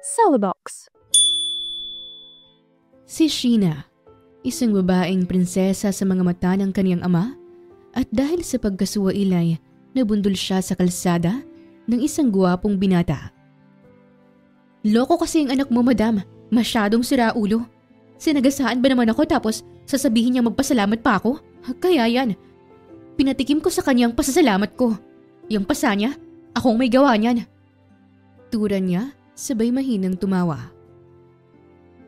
Celebox. Si Sheena, isang babaeng prinsesa sa mga mata ng kaniyang ama, at dahil sa pagkasuwailay, nabundol siya sa kalsada ng isang guwapong binata. Loko kasi ang anak mo, madam. Masyadong siraulo. Sinagasaan ba naman ako tapos sasabihin niya magpasalamat pa ako? Kaya yan. Pinatikim ko sa kanyang pasasalamat ko. Yung pasa niya, akong may gawa niyan. Turan niya, sabay mahinang tumawa.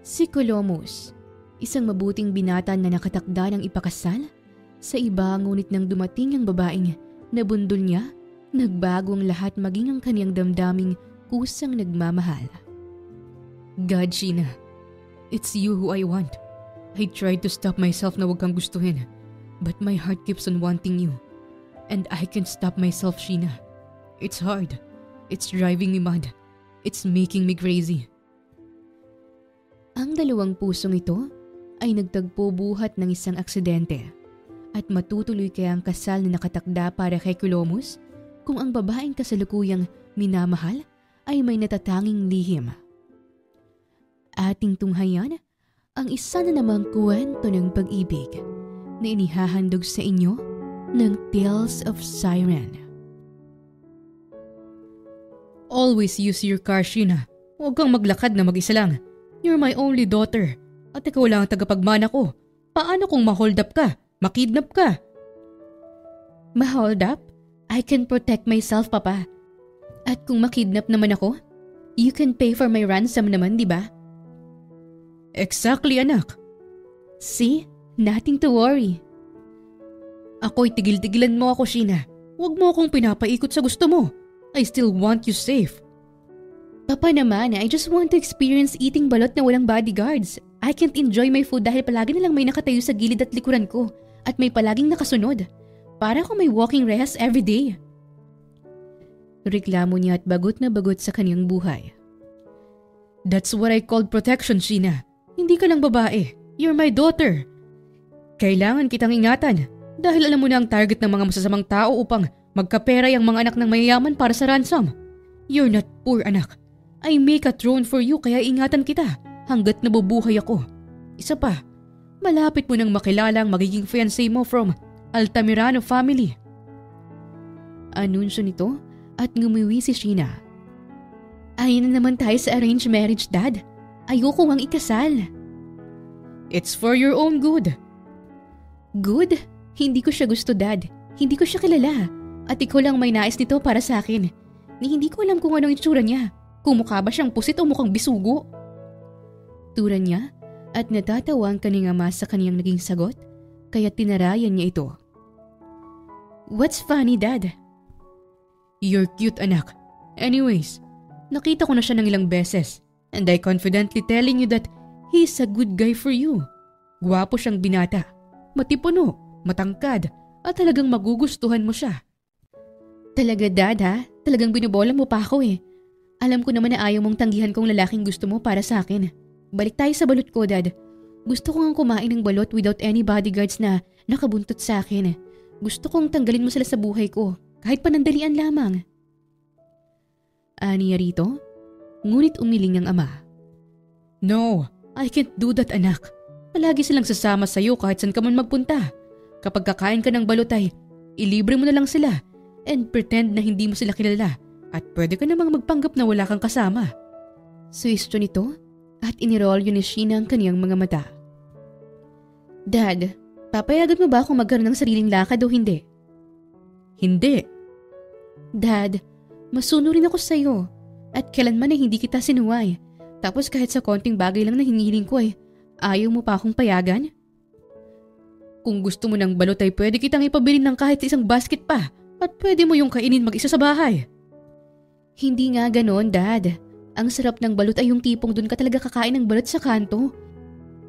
Si Colomus, isang mabuting binata na nakatakda ng ipakasal, sa iba ngunit nang dumating ang babaeng nabundol niya, nagbago ang lahat maging ang kaniyang damdaming kusang nagmamahal. God, Sheena, it's you who I want. I tried to stop myself na wag kang gustuhin, but my heart keeps on wanting you. And I can't stop myself, Sheena. It's hard. It's driving me mad. It's making me crazy. Ang dalawang pusong ito ay nagtagpo buhat ng isang aksidente at matutuloy kaya ang kasal na nakatakda para kay Colomus kung ang babaeng kasalukuyang minamahal ay may natatanging lihim. Ating tunghayan ang isa na namang kwento ng pag-ibig na inihahandog sa inyo ng Tales of Siren. Always use your car, Sheena. Huwag kang maglakad na mag-isa lang. You're my only daughter. At ikaw lang ang tagapagmana ko. Paano kung ma-hold up ka? Makidnap ka? Ma-hold up? I can protect myself, Papa. At kung makidnap naman ako, you can pay for my ransom naman, di ba? Exactly, anak. See? Nothing to worry. Ako'y tigil-tigilan mo ako, Sheena. Huwag mo akong pinapaikot sa gusto mo. I still want you safe. Papa naman, I just want to experience eating balot na walang bodyguards. I can't enjoy my food dahil palagi na lang may nakatayo sa gilid at likuran ko at may palaging nakasunod. Para akong may walking rehas everyday. Reklamo niya at bagot na bagot sa kanyang buhay. That's what I called protection, Sheena. Hindi ka lang babae. You're my daughter. Kailangan kitang ingatan dahil alam mo na ang target ng mga masasamang tao upang magkapera yung mga anak ng mayayaman para sa ransom. You're not poor, anak. I make a throne for you kaya ingatan kita hanggat nabubuhay ako. Isa pa, malapit mo nang makilala ang magiging fiancé mo from Altamirano family. Anunsyo nito at ngumiwi si Sheena. Ayun na naman tayo sa arranged marriage, Dad. Ayoko ang ikasal. It's for your own good. Good? Hindi ko siya gusto, Dad. Hindi ko siya kilala. At ikaw lang may nais nito para sa akin. Ni hindi ko alam kung anong itsura niya. Kung mukha ba siyang pusit o mukhang bisugo. Turan niya at natatawa ang kanyang ama sa kanyang naging sagot kaya tinarayan niya ito. What's funny, Dad? You're cute, anak. Anyways, nakita ko na siya ng ilang beses and I confidently telling you that he's a good guy for you. Gwapo siyang binata, matipuno, matangkad at talagang magugustuhan mo siya. Talaga, Dad, ha? Talagang binubola mo pa ako eh. Alam ko naman na ayaw mong tanggihan kong lalaking gusto mo para sa akin. Balik tayo sa balot ko, Dad. Gusto ko ngang kumain ng balot without any bodyguards na nakabuntot sa akin. Gusto kong tanggalin mo sila sa buhay ko, kahit panandalian lamang. Aniya rito, ngunit umiling ang ama. No, I can't do that, anak. Palagi silang sasama sa'yo kahit saan ka man magpunta. Kapag kakain ka ng balot ay, ilibre mo na lang sila and pretend na hindi mo sila kilala at pwede ka namang magpanggap na wala kang kasama. Suwestyo nito at inirolyo ni Sheena ang kaniyang mga mata. Dad, papayagan mo ba akong magkaroon ng sariling lakad o hindi? Hindi. Dad, masuno rin ako sa'yo at kailanman ay hindi kita sinuway. Tapos kahit sa konting bagay lang na hinihiling ko ay ayaw mo pa akong payagan? Kung gusto mo ng balot ay pwede kitang ipabili ng kahit isang basket pa at pwede mo yung kainin mag-isa sa bahay. Hindi nga ganon, Dad. Ang sarap ng balot ay yung tipong doon ka talaga kakain ng balot sa kanto.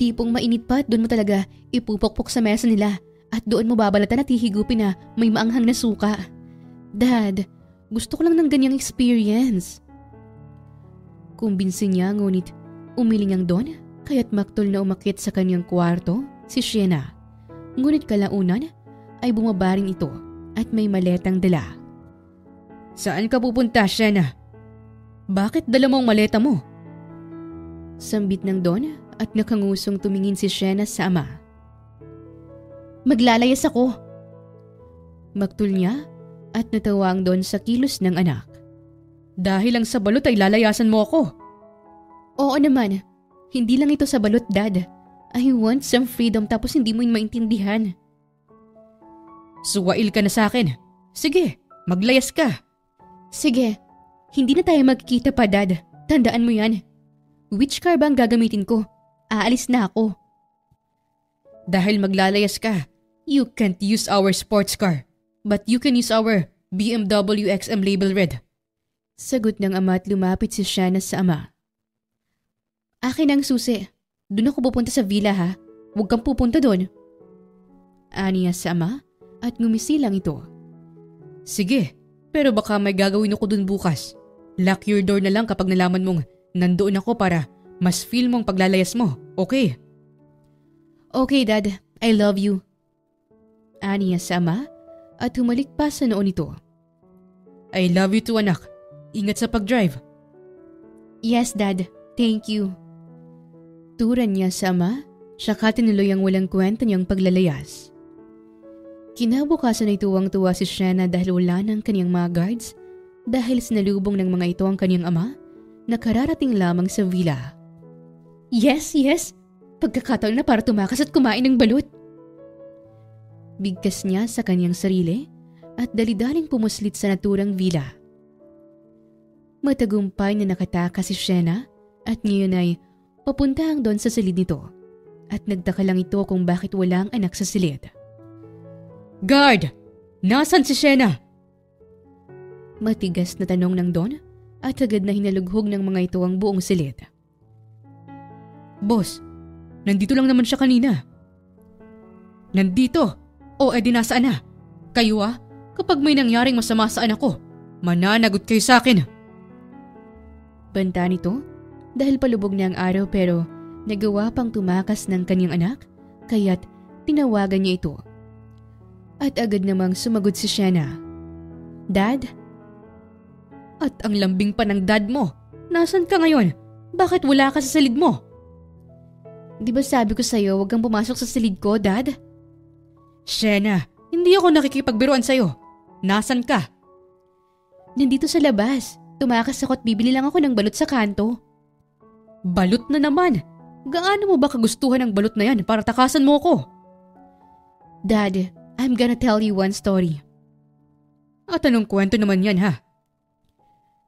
Tipong mainit pa at doon mo talaga ipupukpok sa mesa nila at doon mo babalatan at hihigupin na may maanghang na suka. Dad, gusto ko lang ng ganyang experience. Kumbinsin niya ngunit umiling ang Don kaya't maktol na umakyat sa kanyang kwarto si Sheena. Ngunit kalaunan ay bumaba rin ito at may maletang dala. Saan ka pupunta, Sheena? Bakit dala mo ang maleta mo? Sambit ng Don at nakangusong tumingin si Shena sa ama. Maglalayas ako. Maktul niya at natawa ang Don sa kilos ng anak. Dahil lang sa balot ay lalayasan mo ako. Oo naman. Hindi lang ito sa balot, Dad. I want some freedom tapos hindi mo maintindihan. Suwail ka na sa akin. Sige, maglayas ka. Sige, hindi na tayo magkikita pa, Dad. Tandaan mo yan. Which car ba ang gagamitin ko? Aalis na ako. Dahil maglalayas ka, you can't use our sports car. But you can use our BMW XM label red. Sagot ng ama at lumapit si Shana sa ama. Akin ang susi. Doon ako pupunta sa villa ha. Huwag kang pupunta doon. Aniya sa ama at ngumisi lang ito. Sige, pero baka may gagawin ako doon bukas. Lock your door na lang kapag nalaman mong nandoon ako para mas feel mong paglalayas mo, okay? Okay, Dad. I love you. Aniya sa ama at humalik pa sa noon nito. I love you too, anak. Ingat sa pag-drive. Yes, Dad. Thank you. Turan niya sa ama, saka tinuloy ang walang kwenta niyang paglalayas. Kinabukasan ay tuwang-tuwa si Shana dahil wala ng kaniyang mga guards dahil sinalubong ng mga ito ang kaniyang ama na kararating lamang sa villa. Yes. Pagkakataon na para tumakas at kumain ng balut. Bigkas niya sa kaniyang sarili at dali-daling pumuslit sa naturang villa. Matagumpay na nakatakas si Shena at ngayon ay papuntahang doon sa silid nito at nagtaka lang ito kung bakit walang anak sa silid. Guard! Nasaan si Shena? Matigas na tanong ng Don at agad na hinalughog ng mga ito ang buong silid. Boss, nandito lang naman siya kanina. Nandito? O edi nasaan na? Kayo kapag may nangyaring masama sa anak ko, mananagot kayo sa akin. Banta nito dahil palubog na ang araw pero nagawa pang tumakas ng kanyang anak kaya't tinawagan niya ito. At agad namang sumagot si Shena. Dad? At ang lambing pa ng dad mo. Nasaan ka ngayon? Bakit wala ka sa silid mo? Di ba sabi ko sa'yo huwag kang pumasok sa silid ko, Dad? Shena, hindi ako nakikipagbiruan sa'yo. Nasaan ka? Nandito sa labas. Tumakas ako at bibili lang ako ng balot sa kanto. Balot na naman? Gaano mo ba kagustuhan ng balot na yan para takasan mo ko? Dad, I'm gonna tell you one story. At anong kwento naman yan ha?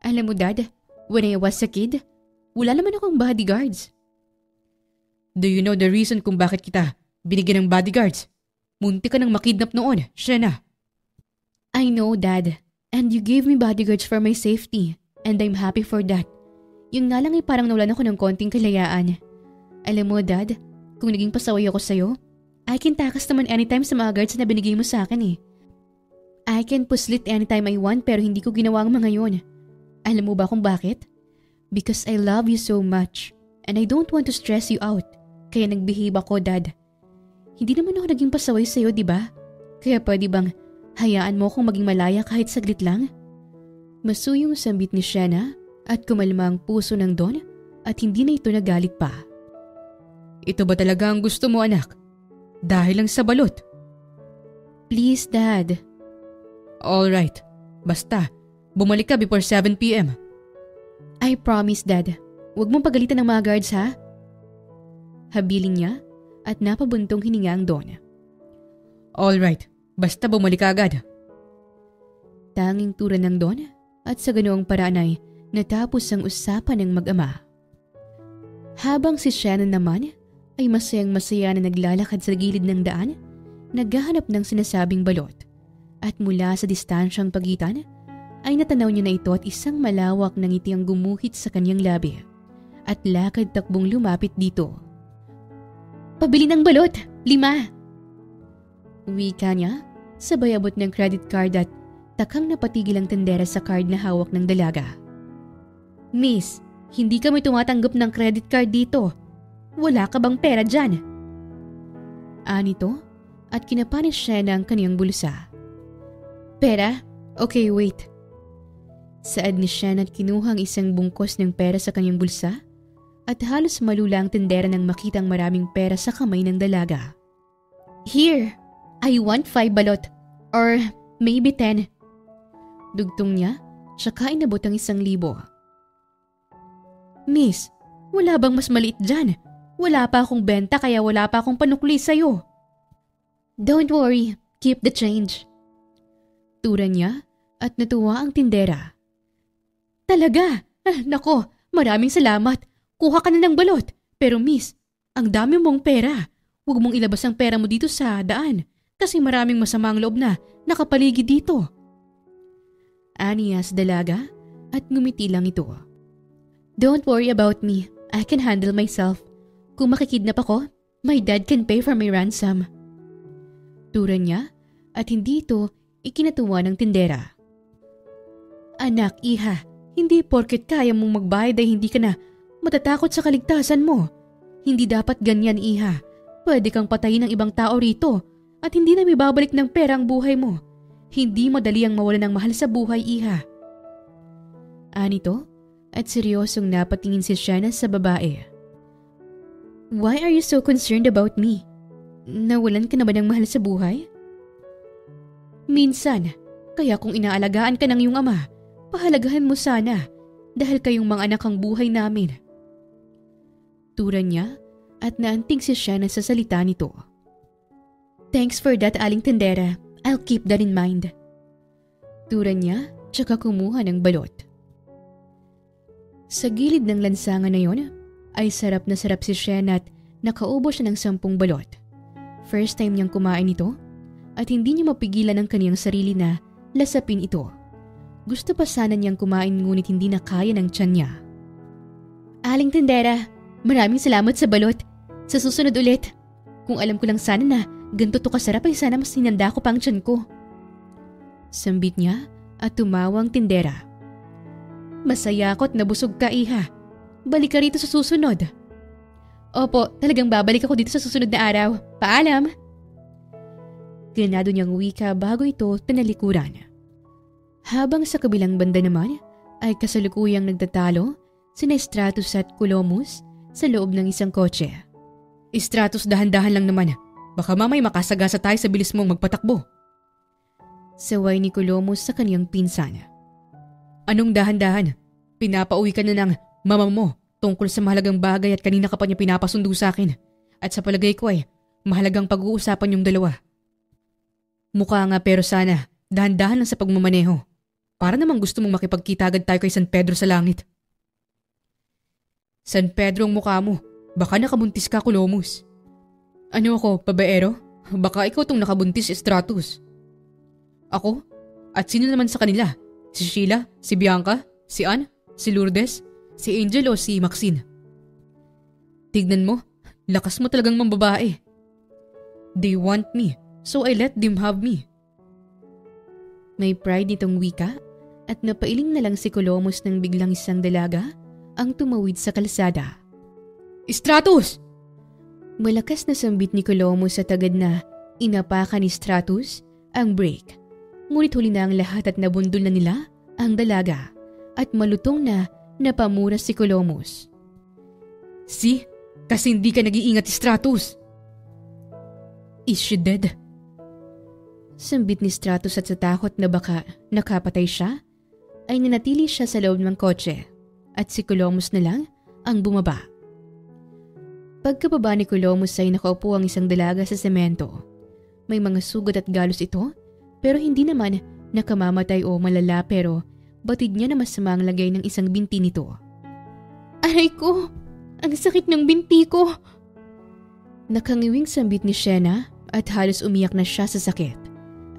Alam mo Dad, when I was a kid, wala naman akong bodyguards. Do you know the reason kung bakit kita binigyan ng bodyguards? Munti ka nang makidnap noon, Shena. I know Dad, and you gave me bodyguards for my safety, and I'm happy for that. Yun nga lang ay parang nawalan ako ng konting kalayaan. Alam mo Dad, kung naging pasaway ako sa'yo, I can takas naman anytime sa mga guards na binigay mo sa akin eh. I can puslit anytime I want pero hindi ko ginawa ang mga yun. Alam mo ba kung bakit? Because I love you so much, and I don't want to stress you out. Kaya nagbehave ako, Dad. Hindi naman ako naging pasaway sa'yo, di ba? Kaya pwede bang hayaan mo akong maging malaya kahit saglit lang? Masuyong sambit ni Shena at kumalma ang puso ng Don at hindi na ito nagalit pa. Ito ba talaga ang gusto mo, anak? Dahil lang sa balot? Please, Dad. Alright. Basta, bumalik ka before 7 p.m. I promise, Dad. Huwag mong pagalitan ng mga guards, ha? Habiling niya at napabuntong hininga ang Don. Alright, basta bumalik ka agad. Tanging tura ng Don at sa ganoong paraan ay natapos ang usapan ng mag-ama. Habang si Shannon naman ay masayang-masaya na naglalakad sa gilid ng daan, naghahanap ng sinasabing balot at mula sa distansyang pagitan ay natanaw niya na ito at isang malawak na ngiti ang gumuhit sa kanyang labi at lakad takbong lumapit dito. Pabili ng balot, 5. Wika niya, sabay abot ng credit card at takang napatigil ang tendera sa card na hawak ng dalaga. Miss, hindi kami tumatanggap ng credit card dito. Wala ka bang pera dyan? Anito at kinapanis siya ng kaniyang bulsa. Pera? Okay, wait. Saad ni Shan at kinuha ang isang bungkos ng pera sa kanyang bulsa at halos malula ang tindera nang makitang maraming pera sa kamay ng dalaga. "Here, I want 5 balot. Or maybe 10. Dugtong niya, tsaka inabot ang 1,000. "Miss, wala bang mas maliit dyan? Wala pa akong benta kaya wala pa akong panukli sa'yo." "Don't worry, keep the change." Tura niya at natuwa ang tindera. "Talaga? Nako, maraming salamat. Kuha ka na ng balot. Pero miss, ang dami mong pera. Huwag mong ilabas ang pera mo dito sa daan kasi maraming masamang loob na nakapaligid dito." Aniya sa dalaga at ngumiti lang ito. "Don't worry about me. I can handle myself. Kung makikidnap ako, my dad can pay for my ransom." Tura niya at hindi ito ikinatuwa ng tindera. "Anak, iha, hindi porket kaya mong magbayad ay hindi ka na matatakot sa kaligtasan mo. Hindi dapat ganyan, iha. Pwede kang patayin ng ibang tao rito at hindi na may babalik ng pera ang buhay mo. Hindi madali ang mawalan ng mahal sa buhay, iha." Anito at seryosong napatingin si Shanna sa babae. "Why are you so concerned about me? Nawalan ka na ba ng mahal sa buhay?" "Minsan, kaya kung inaalagaan ka ng iyong ama, pahalagahan mo sana dahil kayong mga anak ang buhay namin." Tura niya at naanting si Shanna sa salita nito. "Thanks for that, aling tindera. I'll keep that in mind." Tura niya tsaka kumuha ng balot. Sa gilid ng lansangan na yon ay sarap na sarap si Shanna at nakaubo siya ng 10 balot. First time niyang kumain ito at hindi niya mapigilan ang kaniyang sarili na lasapin ito. Gusto pa sana niyang kumain ngunit hindi na kaya ng tiyan niya. "Aling tindera, maraming salamat sa balot. Sa susunod ulit. Kung alam ko lang sana na ganito to kasarap ay sana mas hinanda ko pang tiyan ko." Sambit niya at tumawang tindera. "Masaya ako at nabusog ka, iha. Balik ka rito sa susunod." "Opo, talagang babalik ako dito sa susunod na araw. Paalam." Ganado niyang wika bago ito tinalikuran. Habang sa kabilang banda naman ay kasalukuyang nagtatalo sina Stratus at Kulomus sa loob ng isang kotse. "Stratus, dahan-dahan lang naman. Baka mamay makasagasa tayo sa bilis mong magpatakbo." Saway ni Kulomus sa kaniyang pinsan. "Anong dahan-dahan? Pinapauwi ka na ng mama mo tungkol sa mahalagang bagay at kanina ka pa niya pinapasundo sa akin. At sa palagay ko ay mahalagang pag-uusapan yung dalawa." "Mukha nga pero sana dahan-dahan lang sa pagmamaneho. Para namang gusto mong makipagkita agad tayo kay San Pedro sa langit." "San Pedro ang mukha mo. Baka nakabuntis ka, Kulomus." "Ano ako, babaero? Baka ikaw tong nakabuntis, Stratus." "Ako? At sino naman sa kanila? Si Sheila? Si Bianca? Si Anne? Si Lourdes? Si Angel o si Maxine?" "Tignan mo, lakas mo talagang mambabae. They want me, so I let them have me." May pride nitong wika at napailing na lang si Kulomus nang biglang isang dalaga ang tumawid sa kalsada. "Stratus!" Malakas na sambit ni Kulomus at agad na inapakan ni Stratus ang brake. Ngunit huli na ang lahat at nabundol na nila ang dalaga at malutong na napamura si Kulomus. "See? Kasi hindi ka nag-iingat, Stratus." "Is she dead?" Sambit ni Stratus at sa takot na baka nakapatay siya, ay nanatili siya sa loob ng kotse at si Kulomus na lang ang bumaba. Pagkababa ni Kulomus ay nakaupo ang isang dalaga sa semento. May mga sugat at galos ito pero hindi naman nakamamatay o malala pero batid niya na masama ang lagay ng isang binti nito. "Aray ko! Ang sakit ng binti ko!" Nakangiwing sambit ni Shanna at halos umiyak na siya sa sakit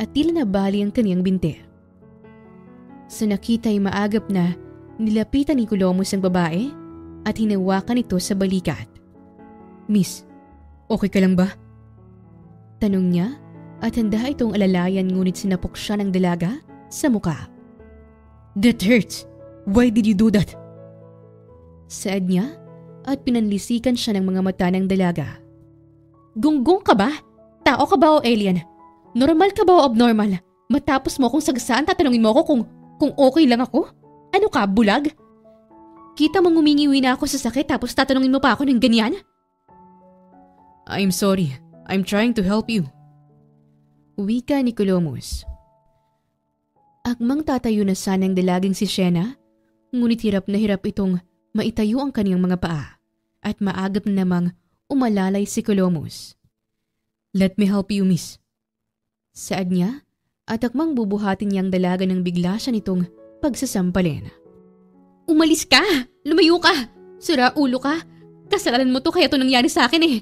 at tila nabali ang kaniyang binti. Sa nakita ay maagap na nilapitan ni Kulomus ang babae at hinawakan ito sa balikat. "Miss, okay ka lang ba?" Tanong niya at handa itong alalayan ngunit sinapok siya ng dalaga sa muka. "That hurts. Why did you do that?" Saad niya at pinanlisikan siya ng mga mata ng dalaga. "Gunggong ka ba? Tao ka ba o alien? Normal ka ba o abnormal? Matapos mo akong sagasaan tatanungin mo ako kung okay lang ako? Ano ka, bulag?" Kita mong humingiwi na ako sa sakit tapos tatanungin mo pa ako ng ganyan? I'm sorry. I'm trying to help you. Wika ni Colomos. Akmang tatayo na sanang dalagang si Shena, ngunit hirap na hirap itong maitayo ang kaniyang mga paa at maagap na namang umalalay si Colomos. Let me help you, miss. Saad niya at akmang bubuhatin niyang dalaga ng bigla siya nitong pagsasampalin. Umalis ka! Lumayo ka! Sira ulo ka! Kasalanan mo to kaya to nangyari sa akin eh!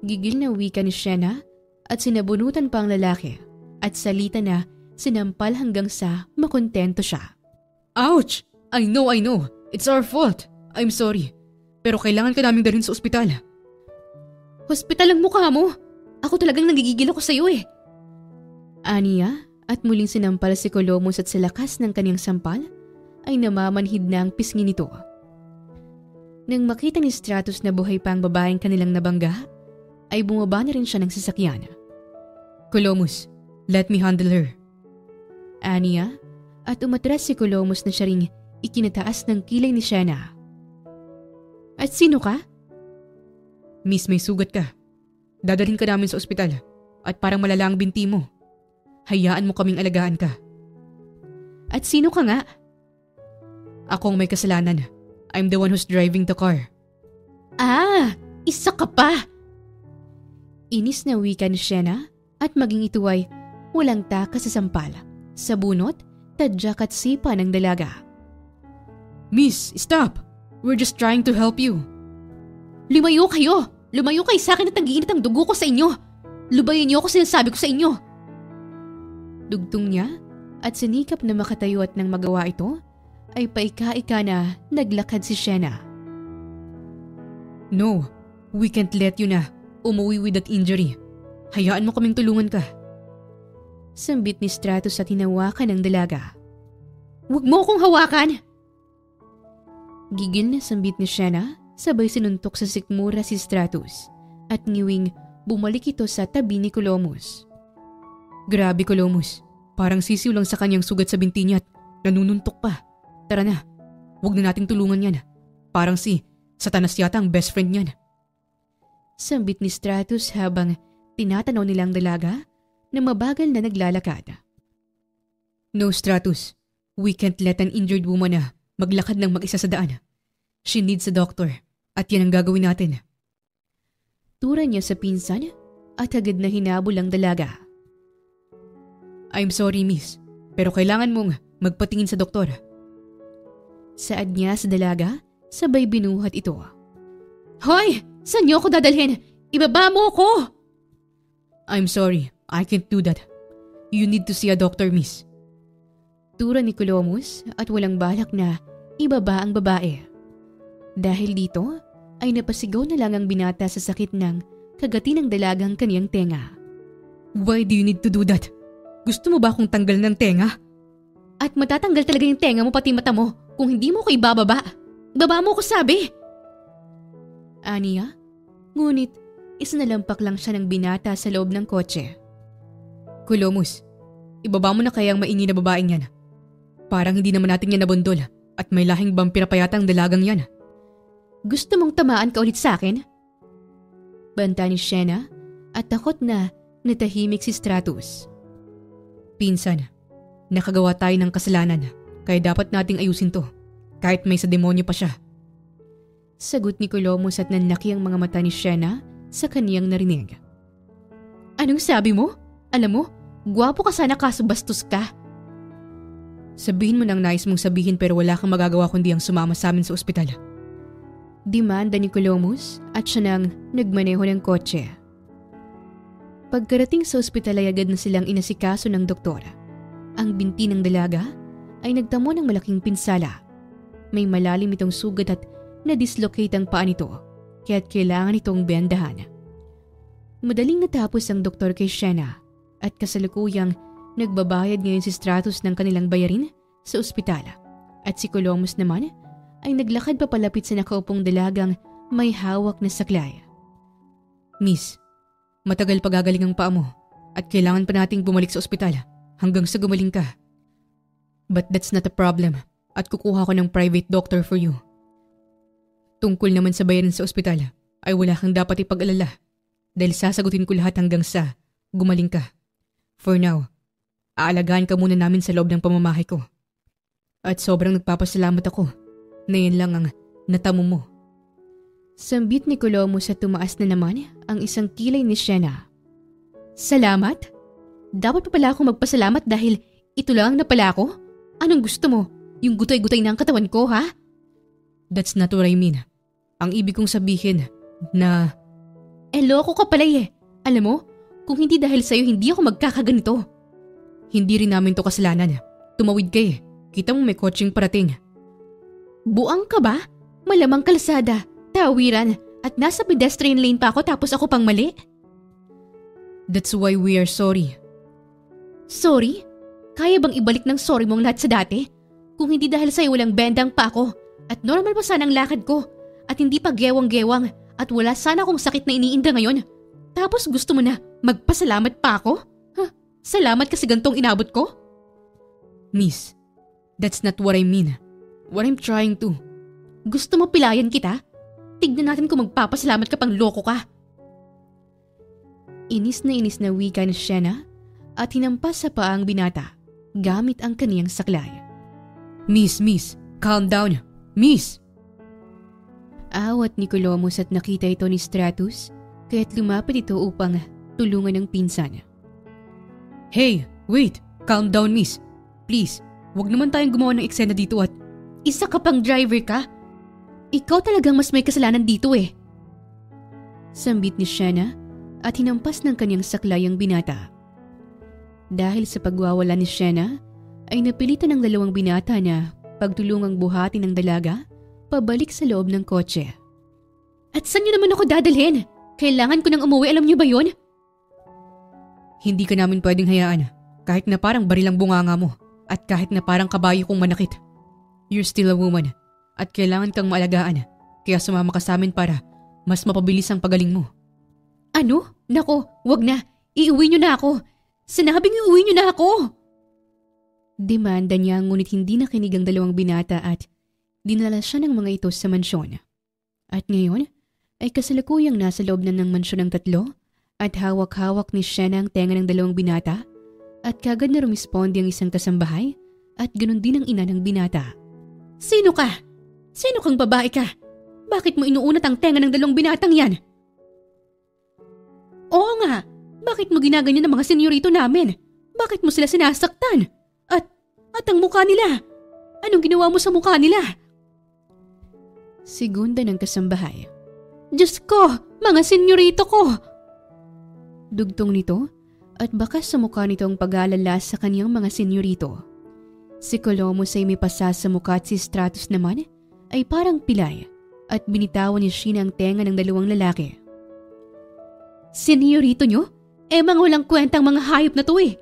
Gigil na wika ni Shena at sinabunutan pa ang lalaki at salita na sinampal hanggang sa makontento siya. Ouch! I know. It's our fault. I'm sorry. Pero kailangan ka naming dalhin sa ospital. Hospital ang mukha mo. Ako talagang nagigigil ako sa'yo eh. Aniya at muling sinampal si Colomos at sa lakas ng kanyang sampal ay namamanhid na ang pisngi nito. Nang makita ni Stratos na buhay pa ang babaeng kanilang nabangga, ay bumaba na rin siya ng sasakyan. Colomos, let me handle her. Aniya at umatras si Colomos na siya ring ikinataas ng kilay ni Shena. At sino ka? Miss, may sugat ka. Dadalhin ka namin sa ospital at parang malala ang binti mo. Hayaan mo kaming alagaan ka. At sino ka nga? Akong may kasalanan. I'm the one who's driving the car. Ah, isa ka pa! Inis na wika ni Shena at maging ito ay walang takas sa sampal, sa bunot, tadyak at sipa ng dalaga. Miss, stop! We're just trying to help you. Lumayo kayo! Lumayo kayo sa akin at nag-iinit ang dugo ko sa inyo! Lubayin niyo ako sinasabi ko sa inyo! Dugtong niya at sinikap na makatayo at nang magawa ito, ay paika-ika na naglakad si Shena. No, we can't let you na umuwi with that injury. Hayaan mo kaming tulungan ka. Sambit ni Stratos at hinawakan ng dalaga. Huwag mo akong hawakan! Gigil na sambit ni Shena, sabay sinuntok sa sikmura si Stratos at ngiwing bumalik ito sa tabi ni Colomos. Grabe Colomos, parang sisiw lang sa kanyang sugat sa binti niya at nanununtok pa. Tara na, huwag na nating tulungan yan. Parang si Satanas yata ang best friend niyan. Sambit ni Stratos habang tinatanaw nilang dalaga na mabagal na naglalakad. No Stratos, we can't let an injured woman na maglakad ng mag-isa sa daan. She needs a doctor at yan ang gagawin natin. Tura niya sa pinsan at agad na hinabol ang dalaga. I'm sorry miss, pero kailangan mong magpatingin sa doktor. Saad niya sa dalaga, sabay binuhat ito. Hoy! Saan niyo ako dadalhin? Ibaba mo ako! I'm sorry, I can't do that. You need to see a doctor, miss. Tura ni Colomos at walang balak na ibaba ang babae. Dahil dito ay napasigaw na lang ang binata sa sakit ng kagati ng dalagang kaniyang tenga. Why do you need to do that? Gusto mo ba akong tanggal ng tenga? At matatanggal talaga yung tenga mo pati mata mo kung hindi mo ko ibababa. Ibaba mo ko sabi! Aniya, ngunit isinalampak lang siya ng binata sa loob ng kotse. Colomos, ibaba mo na kaya ang maingay na babaeng yan. Parang hindi naman natin yan nabundol at may lahing vampira pa yata ang dalagang yan. Gusto mong tamaan ka ulit sa akin? Banta ni Shena at takot na natahimik si Stratos. Pinsan, nakagawa tayo ng kasalanan kaya dapat nating ayusin to kahit may sa demonyo pa siya. Sagot ni Colomos at nanlaki ang mga mata ni Shena sa kaniyang narinig. Anong sabi mo? Alam mo, gwapo ka sana kaso bastos ka. Sabihin mo nang nais mong sabihin pero wala kang magagawa kundi ang sumama sa amin sa ospital. Demanda ni Colomos at siya nang nagmaneho ng kotse. Pagkarating sa ospital ay agad na silang inasikaso ng doktor. Ang binti ng dalaga ay nagtamo ng malaking pinsala. May malalim itong sugat at na-dislocate ang paa nito, kaya't kailangan itong bendahan. Madaling natapos ang doktor kay Shena at kasalukuyang nagbabayad ngayon si Stratos ng kanilang bayarin sa ospital at si Colomos naman ay naglakad papalapit sa nakaupong dalagang may hawak na saklay. Miss, matagal pa gagaling ang paa mo at kailangan pa nating bumalik sa ospital hanggang sa gumaling ka. But that's not a problem. at kukuha ko ng private doctor for you. Tungkol naman sa bayaran sa ospital ay wala kang dapat ipag-alala dahil sasagutin ko lahat hanggang sa gumaling ka. For now, aalagaan ka muna namin sa loob ng pamamahay ko. At sobrang nagpapasalamat ako na yan lang ang natamo mo. Sambit ni Colomos at tumaas na naman ang isang kilay ni Sienna. Salamat? Dapat pa pala ako magpasalamat dahil ito lang na pala ako? Anong gusto mo? Yung gutay-gutay na ang katawan ko, ha? That's not what I mean. Ang ibig kong sabihin na… loko ka pala eh. Alam mo, kung hindi dahil sa'yo hindi ako magkakaganito. Hindi rin namin to kasalanan. Tumawid ka eh. Kita mo may coaching parating. Buang ka ba? Malamang kalsada, tawiran at nasa pedestrian lane pa ako tapos ako pang mali? That's why we are sorry. Sorry? Kaya bang ibalik ng sorry mong lahat sa dati? Kung hindi dahil sa'yo walang bendang pa ako at normal pa sana ang lakad ko at hindi pa gewang-gewang at wala sana akong sakit na iniinda ngayon. Tapos gusto mo na magpasalamat pa ako? Salamat kasi gantong inabot ko? Miss, that's not what I mean. What I'm trying to… Gusto mo pilayan kita? Tignan natin kung magpapasalamat ka pang loko ka. Inis na wika ni Sienna at hinampas sa paa ang binata gamit ang kaniyang saklay. Miss, calm down. Miss! Awat ni Colomos at nakita ito ni Stratus kaya't lumapit ito upang tulungan ng pinsan. Hey, wait! Calm down, miss. Please, wag naman tayong gumawa ng eksena dito at… Isa ka pang driver ka? Ikaw talagang mas may kasalanan dito eh. Sambit ni Sienna at hinampas ng kanyang saklay ang binata. Dahil sa pagwawala ni Sienna, ay napilitan ng dalawang binata na pagtulungang buhatin ng dalaga pabalik sa loob ng kotse. At saan niyo naman ako dadalhin? Kailangan ko nang umuwi, alam niyo ba yun? Hindi ka namin pwedeng hayaan kahit na parang barilang bunganga mo at kahit na parang kabayo kong manakit. You're still a woman at kailangan kang maalagaan kaya sumama ka sa amin para mas mapabilis ang pagaling mo. Ano? Nako, wag na. Iuwi niyo na ako. Sinabing iuwi niyo na ako. Demanda niya ngunit hindi nakinig ang dalawang binata at dinala siya ng mga ito sa mansyon. At ngayon ay kasalukuyang nasa loob na ng mansyon ng tatlo at hawak-hawak ni Sienna ang tenga ng dalawang binata at kagad na rumisponde ang isang kasambahay at ganun din ang ina ng binata. Sino ka? Sino kang babae ka? Bakit mo inuunat ang tenga ng dalawang binatang yan? Oo nga, bakit mo ginaganyan ang mga senyorito namin? Bakit mo sila sinasaktan? At ang mukha nila? Anong ginawa mo sa mukha nila? Segunda ng kasambahay. Diyos ko, mga senyorito ko! Dugtong nito at bakas sa mukha nito ang pag-aalala sa kaniyang mga senyorito. Si Colomos ay may pasa sa mukha at si Stratus naman ay parang pilay at binitawan ni Sheena ang tenga ng dalawang lalaki. Senyorito nyo? Mga walang kwentang mga hayop na to eh!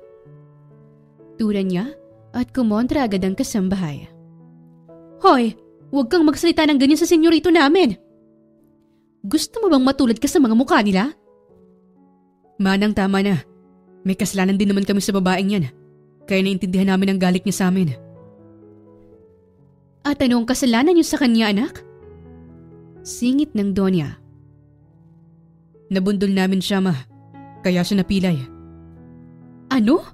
Turan niya at kumontra agad ang kasambahay. Hoy, huwag kang magsalita ng ganyan sa senyorito namin! Gusto mo bang matulad ka sa mga mukha nila? Manang tama na. May kasalanan din naman kami sa babaeng yan. Kaya naintindihan namin ang galit niya sa amin. At ano ang kasalanan niyo sa kanya, anak? Singit ng Donya. Nabundol namin siya, ma. Kaya siya napilay. Ano?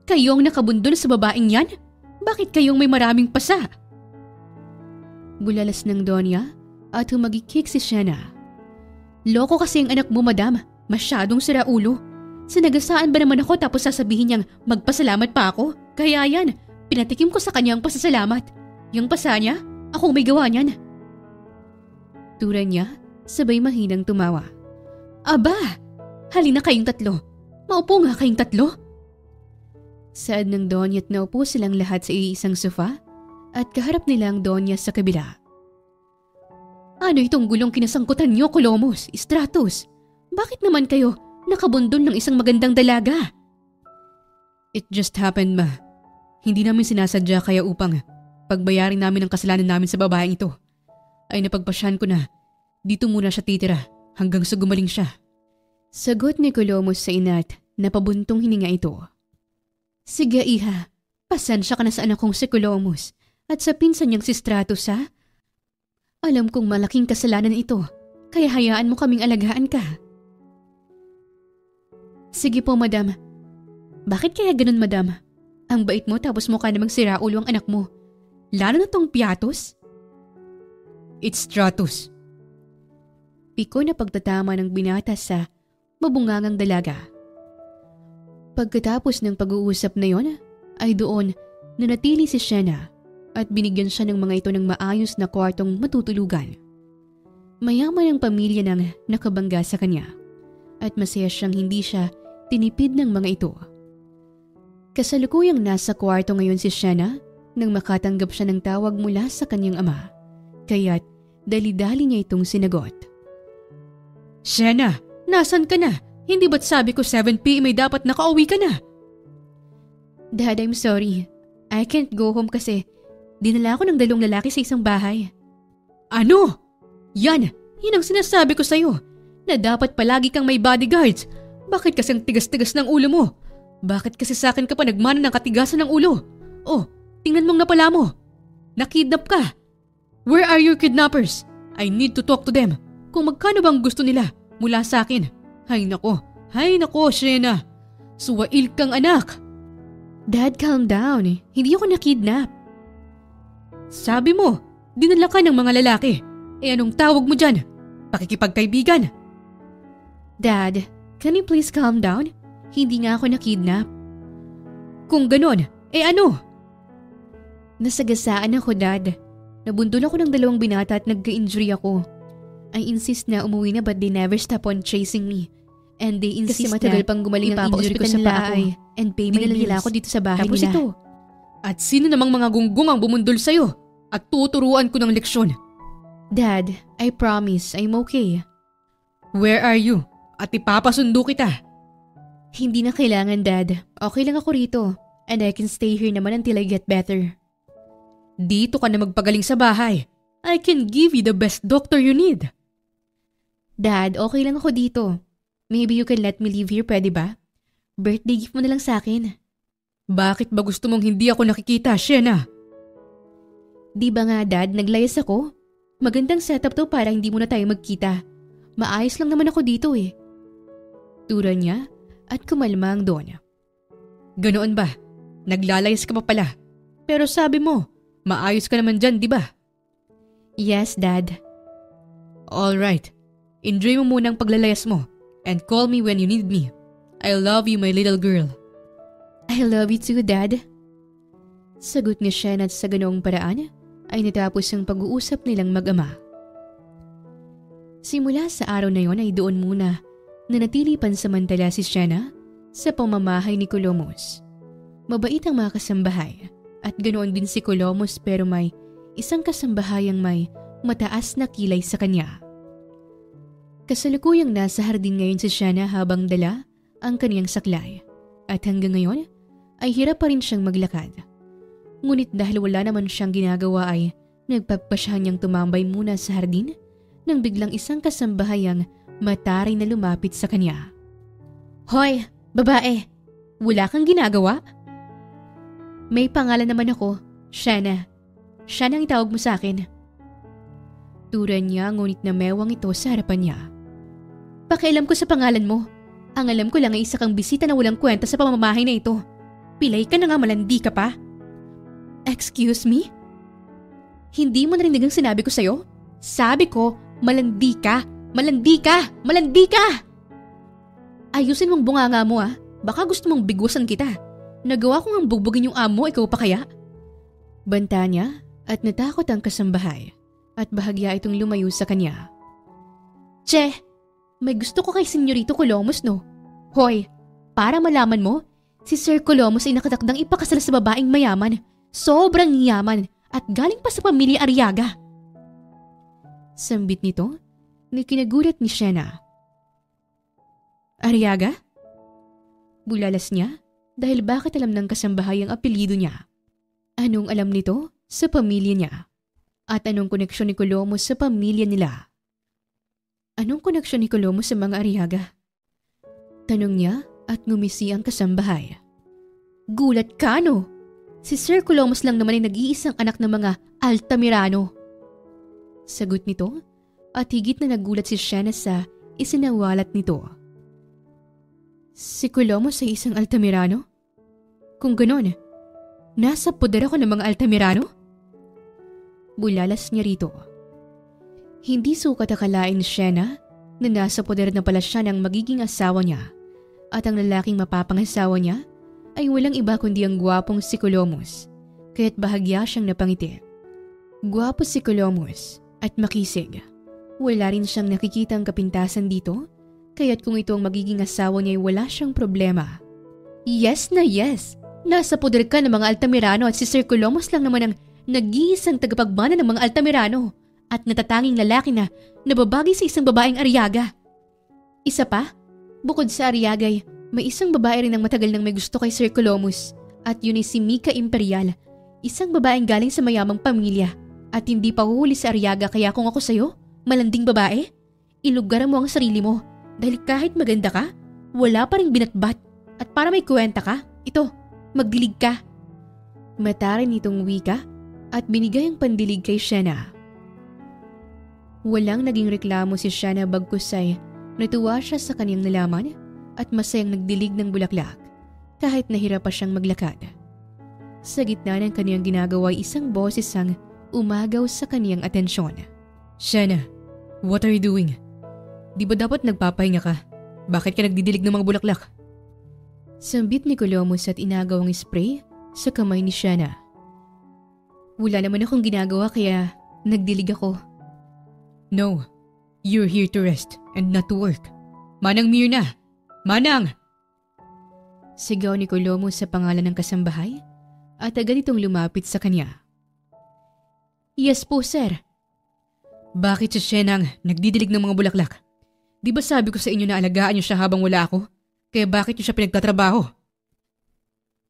Kayong nakabundol sa babaeng yan? Bakit kayong may maraming pasa? Bulalas ng Donya at humagikik si Sienna. Loko kasi ang anak mo, madam. Masyadong siraulo. Sinagasaan ba naman ako tapos sasabihin niyang magpasalamat pa ako? Kaya yan, pinatikim ko sa kanya ang pasasalamat. Yung pasa niya, ako may gawa niyan. Turan niya, sabay mahinang tumawa. Aba, halina kayong tatlo. Maupo nga kayong tatlo. Saad ng Donya at naupo silang lahat sa iisang sofa at kaharap nila ang Donya sa kabila. Ano itong gulong kinasangkutan niyo, Colomos, Stratus? Bakit naman kayo nakabundol ng isang magandang dalaga? It just happened, ma. Hindi namin sinasadya kaya upang pagbayarin namin ang kasalanan namin sa babaeng ito, ay napagpasyahan ko na dito muna siya titira hanggang sa gumaling siya. Sagot ni Colomos sa ina at napabuntong hininga ito. Sige iha, pasensya ka na sa anak kong si Colomos At sa pinsan niyang si Stratos ha? Alam kong malaking kasalanan ito, kaya hayaan mo kaming alagaan ka. Sige po, madam. Bakit kaya ganun, madam? Ang bait mo tapos mukha namang siraulo ang anak mo. Lalo na tong Piatos. It's Stratos. Piko na pagtatama ng binata sa mabungangang dalaga. Pagkatapos ng pag-uusap na yon, ay doon nanatili si Shena at binigyan siya ng mga ito ng maayos na kwartong matutulugan. Mayaman ang pamilya ng nakabangga sa kanya at masaya siyang hindi siya tinipid ng mga ito. Kasalukuyang nasa kwarto ngayon si Shena nang makatanggap siya ng tawag mula sa kanyang ama, kaya't dali-dali niya itong sinagot. Shena, nasan ka na? Hindi ba't sabi ko 7 p.m. ay dapat nakauwi ka na? Dad, I'm sorry. I can't go home kasi dinala ako ng 2 lalaki sa isang bahay. Ano? Yan ang sinasabi ko sa'yo na dapat palagi kang may bodyguards. Bakit kasi ang tigas-tigas ng ulo mo? Bakit kasi sa akin ka pa nagmana ng katigasan ng ulo? Oh, tingnan mong napala mo. Nakidnap ka. Where are your kidnappers? I need to talk to them. Kung magkano bang gusto nila mula sa akin. Hay nako, Shena. Suwail kang anak. Dad, calm down. Hindi ako nakidnap. Sabi mo, dinala ka ng mga lalaki. Anong tawag mo dyan? Pakikipagkaibigan. Dad, can you please calm down? Hindi nga ako nakidnap. Kung ganon, ano? Nasagasaan ako, Dad. Nabundol ako ng 2 binata at nagka-injury ako. I insist na umuwi na but they never stop on chasing me. And they insist kasi matagal pang gumaling ang injury ko sa paa ko. And pay my bills. Nila ako dito sa bahay tapos nila. Ito. At sino namang mga gunggong ang bumundol sa'yo? At tuturuan ko ng leksyon. Dad, I promise I'm okay. Where are you? At ipapasundo kita. Hindi na kailangan, Dad. Okay lang ako rito. And I can stay here naman until I get better. Dito ka na magpagaling sa bahay. I can give you the best doctor you need. Dad, okay lang ako dito. Maybe you can let me live here, pwede ba? Birthday gift mo na lang sa akin. Bakit ba gusto mong hindi ako nakikita, Shena? Di ba nga, Dad, naglayas ako? Magandang setup to para hindi muna tayo magkita. Maayos lang naman ako dito eh. Tura niya at kumalma ang doon. Ganoon ba? Naglalayas ka pa pala. Pero sabi mo, maayos ka naman dyan, di ba? Yes, Dad. Alright. Enjoy mo muna ang paglalayas mo and call me when you need me. I love you, my little girl. I love you too, Dad. Sagot ni Shen at sa ganoong paraan ay natapos ang pag-uusap nilang mag-ama. Simula sa araw na yon ay doon muna nanatili pansamantala si Shena sa pamamahay ni Colomos. Mabait ang mga kasambahay at ganoon din si Colomos pero may isang kasambahayang may mataas na kilay sa kanya. Kasalukuyang nasa hardin ngayon si Shena habang dala ang kaniyang saklay at hanggang ngayon ay hirap pa rin siyang maglakad. Ngunit dahil wala naman siyang ginagawa ay nagpagpasya niyang tumambay muna sa hardin nang biglang isang kasambahayang mataray na lumapit sa kanya. Hoy, babae! Wala kang ginagawa? May pangalan naman ako, Shena. Shena ang itawag mo sa akin. Tura niya ngunit namewang ito sa harapan niya. Pakialam ko sa pangalan mo. Ang alam ko lang ay isa kang bisita na walang kwenta sa pamamahay na ito. Pilay ka na nga, malandi ka pa. Excuse me? Hindi mo narinig ang sinabi ko sa'yo? Sabi ko, malandi ka! Malandi ka! Malandi ka! Ayusin mong bunganga mo ah. Baka gusto mong bigwasan kita. Nagawa ko ngang bugbugin yung amo, ikaw pa kaya? Banta niya at natakot ang kasambahay at bahagya itong lumayo sa kanya. Che, may gusto ko kay Senyorito Colomos no? Hoy, para malaman mo, si Sir Colomos ay nakatakdang ipakasal sa babaeng mayaman. Sobrang yaman at galing pa sa pamilya Arriaga. Sambit nito na kinagulat ni Shena. Arriaga? Bulalas niya dahil bakit alam ng kasambahay ang apelyido niya. Anong alam nito sa pamilya niya? At anong koneksyon ni Colomos sa pamilya nila? Anong koneksyon ni Colomos sa mga Arriaga? Tanong niya at ngumisi ang kasambahay. Gulat ka no? Si Sir Colomos lang naman ay nag-iisang anak ng mga Altamirano. Sagot nito at higit na nagulat si Shanna sa isinawalat nito. Si Colomos ay isang Altamirano? Kung ganon, nasa poder ako ng mga Altamirano? Bulalas niya rito. Hindi sukat akalain ni Shanna na nasa poder na pala siya ng magiging asawa niya at ang lalaking mapapangasawa niya ay walang iba kundi ang gwapong si Colomos, kaya't bahagya siyang napangiti. Gwapo si Colomos at makisig. Wala rin siyang nakikitang kapintasan dito, kaya't kung ito ang magiging asawa niya ay wala siyang problema. Yes na yes! Nasa poder ka ng mga Altamirano at si Sir Colomos lang naman ang nag-iisang tagapagmana ng mga Altamirano at natatanging lalaki na nababagay sa isang babaeng Arriaga. Isa pa, bukod sa Arriaga ay may isang babae rin ang matagal nang may gusto kay Sir Colomos at yun ay si Mika Imperial, isang babaeng galing sa mayamang pamilya at hindi pa huhuli sa Arriaga kaya kung ako sa'yo, malanding babae, ilugaran mo ang sarili mo dahil kahit maganda ka, wala pa rin binatbat at para may kwenta ka, ito, magdilig ka. Matarin nitong wika at binigay ang pandilig kay Shanna. Walang naging reklamo si Shanna bagkus ay natuwa siya sa kaniyang nalaman at masayang nagdilig ng bulaklak kahit nahirap pa siyang maglakad. Sa gitna ng kaniyang ginagawa ay isang boses ang umagaw sa kaniyang atensyon. Shanna, what are you doing? Di ba dapat nagpapahinga ka? Bakit ka nagdidilig ng mga bulaklak? Sambit ni Colomos at inagaw ang spray sa kamay ni Shanna. Wala naman akong ginagawa kaya nagdilig ako. No, you're here to rest and not to work. Manang Mirna! Manang! Sigaw ni Colomos sa pangalan ng kasambahay at agad itong lumapit sa kanya. Yes po, sir. Bakit si Shenang nagdidilig ng mga bulaklak? Di ba sabi ko sa inyo na alagaan niyo siya habang wala ako? Kaya bakit niyo siya pinagtatrabaho?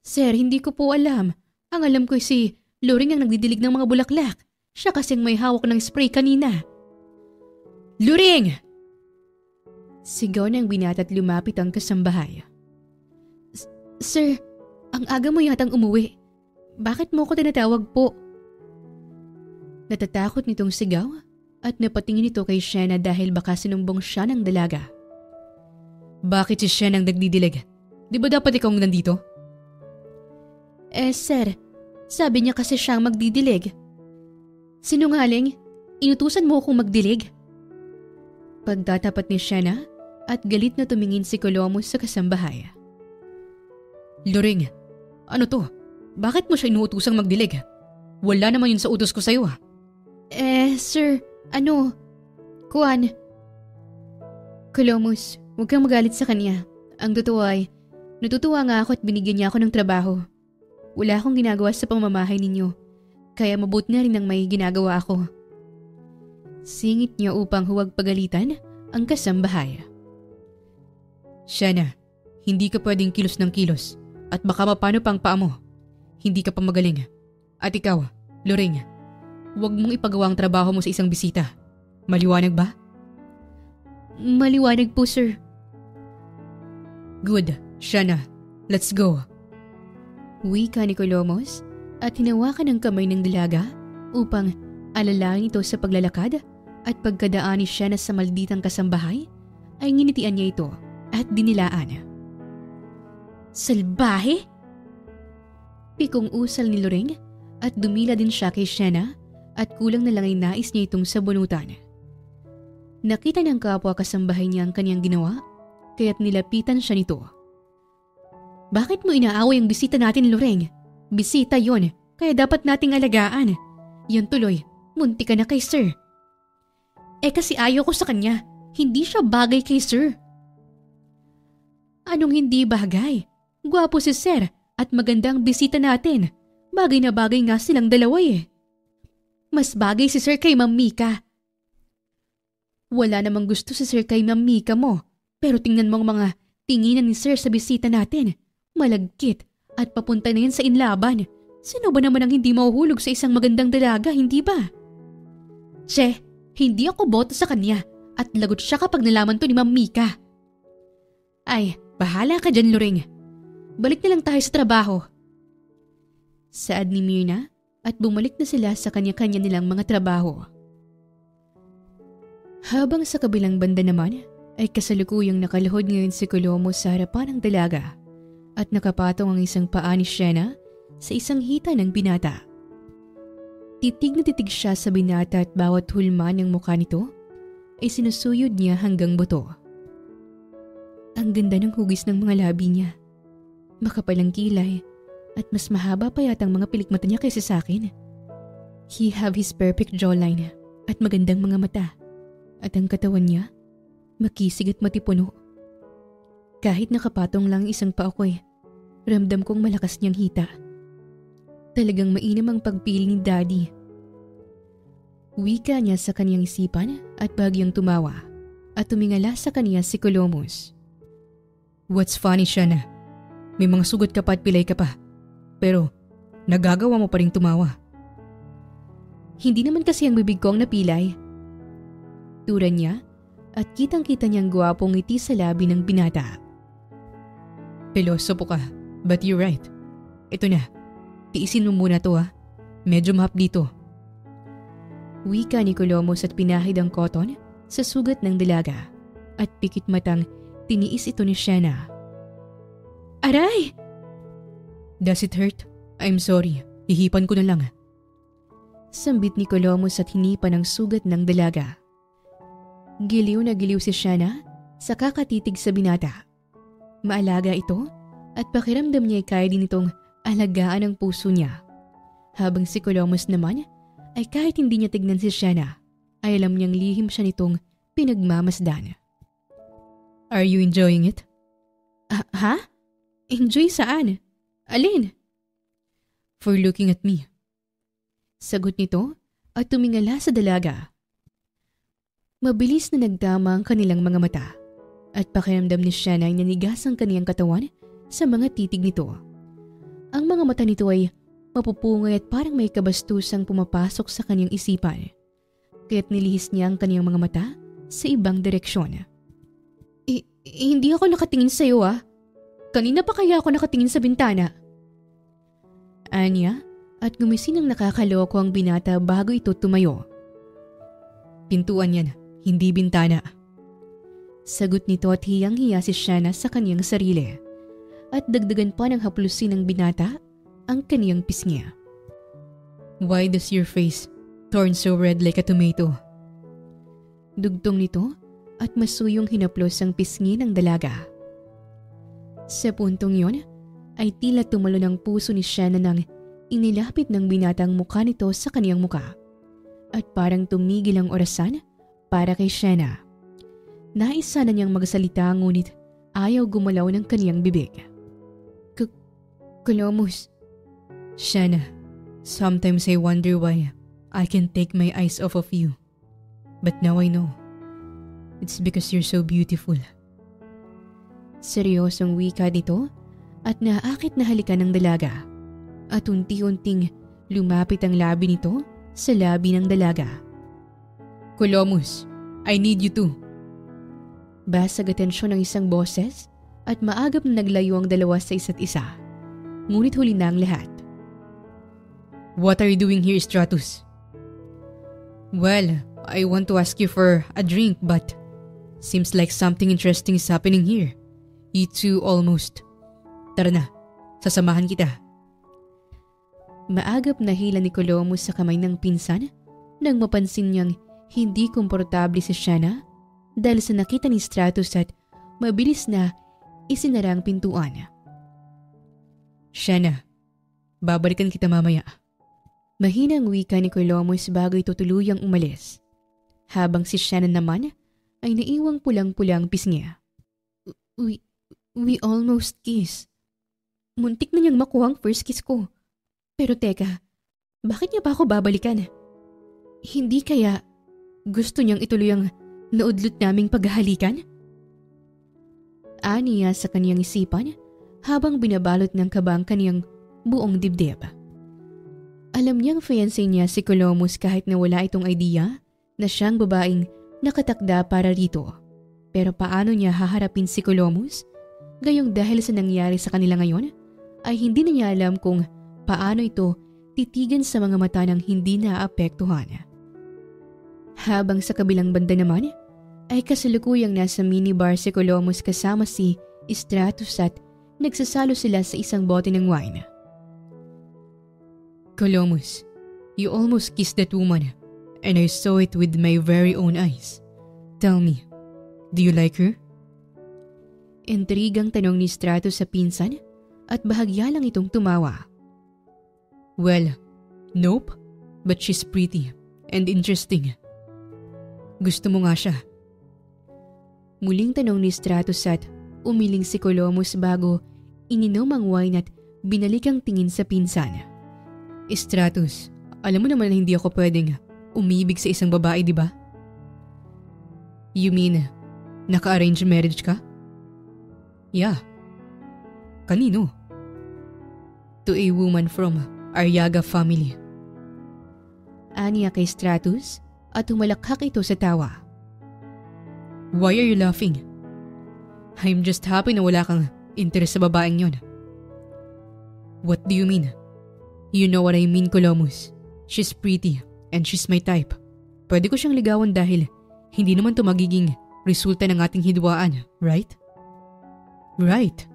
Sir, hindi ko po alam. Ang alam ko si Loring ang nagdidilig ng mga bulaklak. Siya kasing may hawak ng spray kanina. Loring! Sigaw ng binata at lumapit ang kasambahay. Sir, ang aga mo yatang umuwi. Bakit mo ko tinatawag po? Natatakot nitong sigaw at napatingin ito kay Shanna dahil baka sinumbong siya ng dalaga. Bakit si Shanna ang nagdidilig? Di ba dapat ikaw nandito? Sir, sabi niya kasi siyang magdidilig. Sinungaling, inutusan mo akong magdilig? Pagtatapat ni Shanna at galit na tumingin si Colomos sa kasambahay. Loring, ano to? Bakit mo siya inuutusang magdilig? Wala naman yun sa utos ko sa'yo. Sir, Kuan. Colomos, huwag kang magalit sa kanya. Ang totoo ay, natutuwa nga ako at binigyan niya ako ng trabaho. Wala akong ginagawa sa pamamahay ninyo, kaya mabuti na rin ang may ginagawa ako. Singit niya upang huwag pagalitan ang kasambahay. Shanna, hindi ka pwedeng kilos ng kilos at baka mapano pa ang paa mo. Hindi ka pa magaling. At ikaw, Loring, huwag mong ipagawa ang trabaho mo sa isang bisita. Maliwanag ba? Maliwanag po, sir. Good, Shanna. Let's go. Wika ni Colomos at hinawakan ang kamay ng dalaga upang alalayan ito sa paglalakad at pagkadaan ni Shanna sa malditang kasambahay ay nginitian niya ito at dinilaan. Salbahe? Pikong usal ni Loring at dumila din siya kay Shanna at kulang na lang ay nais niya itong sabunutan. Nakita ng kapwa kasambahay niya ang kanyang ginawa kaya't nilapitan siya nito. Bakit mo inaaway ang bisita natin, Loring? Bisita yon, kaya dapat nating alagaan. Yan tuloy, munti ka na kay sir. Kasi ayaw ko sa kanya, hindi siya bagay kay sir. Anong hindi bagay? Gwapo si sir at maganda ang bisita natin. Bagay na bagay nga silang dalawa eh. Mas bagay si sir kay Ma'am Mika. Wala namang gusto si sir kay Ma'am Mika mo, pero tingnan mo ang mga tinginan ni sir sa bisita natin. Malagkit at papunta na yan sa inlaban. Sino ba naman ang hindi mahuhulog sa isang magandang dalaga, hindi ba? Che, hindi ako boto sa kanya at lagot siya kapag nalaman to ni Ma'am Mika. Ay, bahala ka dyan, Loring. Balik na lang tayo sa trabaho. Saad ni Myrna at bumalik na sila sa kanya-kanya nilang mga trabaho. Habang sa kabilang banda naman ay kasalukuyang nakaluhod ngayon si Colomos sa harapan ng dalaga at nakapatong ang isang paa ni Sienna sa isang hita ng binata. Titig na titig siya sa binata at bawat hulma ng mukha nito ay sinusuyod niya hanggang buto. Ang ganda ng hugis ng mga labi niya. Makapal ang kilay at mas mahaba pa yata ang mga pilikmata niya kaysa sa akin. He have his perfect jawline at magandang mga mata. At ang katawan niya, makisig at matipuno. Kahit nakapatong lang isang paa ko ramdam kong malakas niyang hita. Talagang mainam ang pagpili ni Daddy. Wika niya sa kaniyang isipan at bagyang tumawa at tumingala sa kaniya si Colomos. What's funny, Sienna? May mga sugat ka pa at pilay ka pa. Pero nagagawa mo pa rin tumawa. Hindi naman kasi ang bibig ko ang napilay. Turan niya at kitang-kita niyang gwapong ngiti sa labi ng binata. Pilosopo ka, but you're right. Ito na, tiisin mo muna to ha. Medyo mahap dito. Wika ni Colomos at pinahid ang cotton sa sugat ng dalaga at pikit matang tiniis ito ni Sienna. Aray! Does it hurt? I'm sorry, hihipan ko na lang. Sambit ni Colomos at hinipan ang sugat ng dalaga. Giliw na giliw si Sienna sa kakatitig sa binata. Maalaga ito at pakiramdam niya ay kaya din itong alagaan ang puso niya. Habang si Colomos naman ay kahit hindi niya tignan si Sienna, ay alam niyang lihim siya nitong pinagmamasdan. Are you enjoying it? Ha? Enjoy saan? Alin? For looking at me. Sagot nito at tumingala sa dalaga. Mabilis na nagdama ang kanilang mga mata at pakiramdam ni Sienna ay nanigas ang kaniyang katawan sa mga titig nito. Ang mga mata nito ay mapupungay at parang may kabastusang pumapasok sa kanyang isipan. Kaya't nilihis niya ang kanyang mga mata sa ibang direksyon. Hindi ako nakatingin sa iyo . Kanina pa kaya ako nakatingin sa bintana? Anya at gumising ng nakakaloko ang binata bago ito tumayo. Pintuan yan, hindi bintana. Sagot nito at hiyang-hiya si Sienna sa kanyang sarili. At dagdagan pa ng haplusin ng binata ang kaniyang pisngi. Why does your face turn so red like a tomato? Dugtong nito at masuyong hinaplos ang pisngi ng dalaga. Sa puntong yon ay tila tumalo ng puso ni Sienna nang inilapit ng binatang mukha nito sa kaniyang mukha. At parang tumigil ang orasan para kay Sienna. Nais sana niyang magsalita ngunit ayaw gumalaw ng kaniyang bibig. Colomos. Sienna, sometimes I wonder why I can't take my eyes off of you. But now I know. It's because you're so beautiful. Seryosong wika nito at naakit na halikan ng dalaga. At unti-unting lumapit ang labi nito sa labi ng dalaga. Colomos, I need you too. Basag atensyon ng isang boses at maagap na naglayo ang dalawa sa isa't isa. Ngunit huli na ang lahat. What are you doing here, Stratus? Well, I want to ask you for a drink but seems like something interesting is happening here. You two almost. Tara na, sasamahan kita. Maagap na hila ni Colomos sa kamay ng pinsan nang mapansin niyang hindi komportable si Sienna dahil sa nakita ni Stratus at mabilis na isinara ang pintuan. Sienna, babalikan kita mamaya. Mahinang wika ni Colomos bago ito tuluyang umalis. Habang si Sienna naman ay naiwang pulang-pulang pisngi. We almost kiss. Muntik na niyang makuha ang first kiss ko. Pero teka, bakit niya pa ako babalikan? Hindi kaya gusto niyang ituloy ang naudlot naming paghahalikan? Aniya sa kaniyang isipan habang binabalot ng kaba ang kaniyang buong dibdib. Alam niyang fiancé niya si Colomos kahit na wala itong idea na siyang babaeng nakatakda para rito. Pero paano niya haharapin si Colomos? Gayong dahil sa nangyari sa kanila ngayon ay hindi na niya alam kung paano ito titigan sa mga mata ng hindi naaapektuhan. Habang sa kabilang banda naman ay kasalukuyang nasa minibar si Colomus kasama si Stratus at nagsasalo sila sa isang bote ng wine. Colomus, you almost kissed that woman and I saw it with my very own eyes. Tell me, do you like her? Intrigang tanong ni Stratus sa pinsan at bahagya lang itong tumawa. Well, nope, but she's pretty and interesting. Gusto mo nga siya? Muling tanong ni Stratus at umiling si Colomus bago ininom ang wine at binalik ang tingin sa pinsan. Stratus, alam mo naman na hindi ako pwedeng umibig sa isang babae, di ba? You mean, naka-arrange marriage ka? Yeah. Kanino? To a woman from Aryaga family. Aniya kay Stratus at humalakhak ito sa tawa. Why are you laughing? I'm just happy na wala kang interes sa babaeng yon. What do you mean? You know what I mean, Colomus. She's pretty and she's my type. Pwede ko siyang ligawan dahil hindi naman to magiging resulta ng ating hidwaan, right? Right.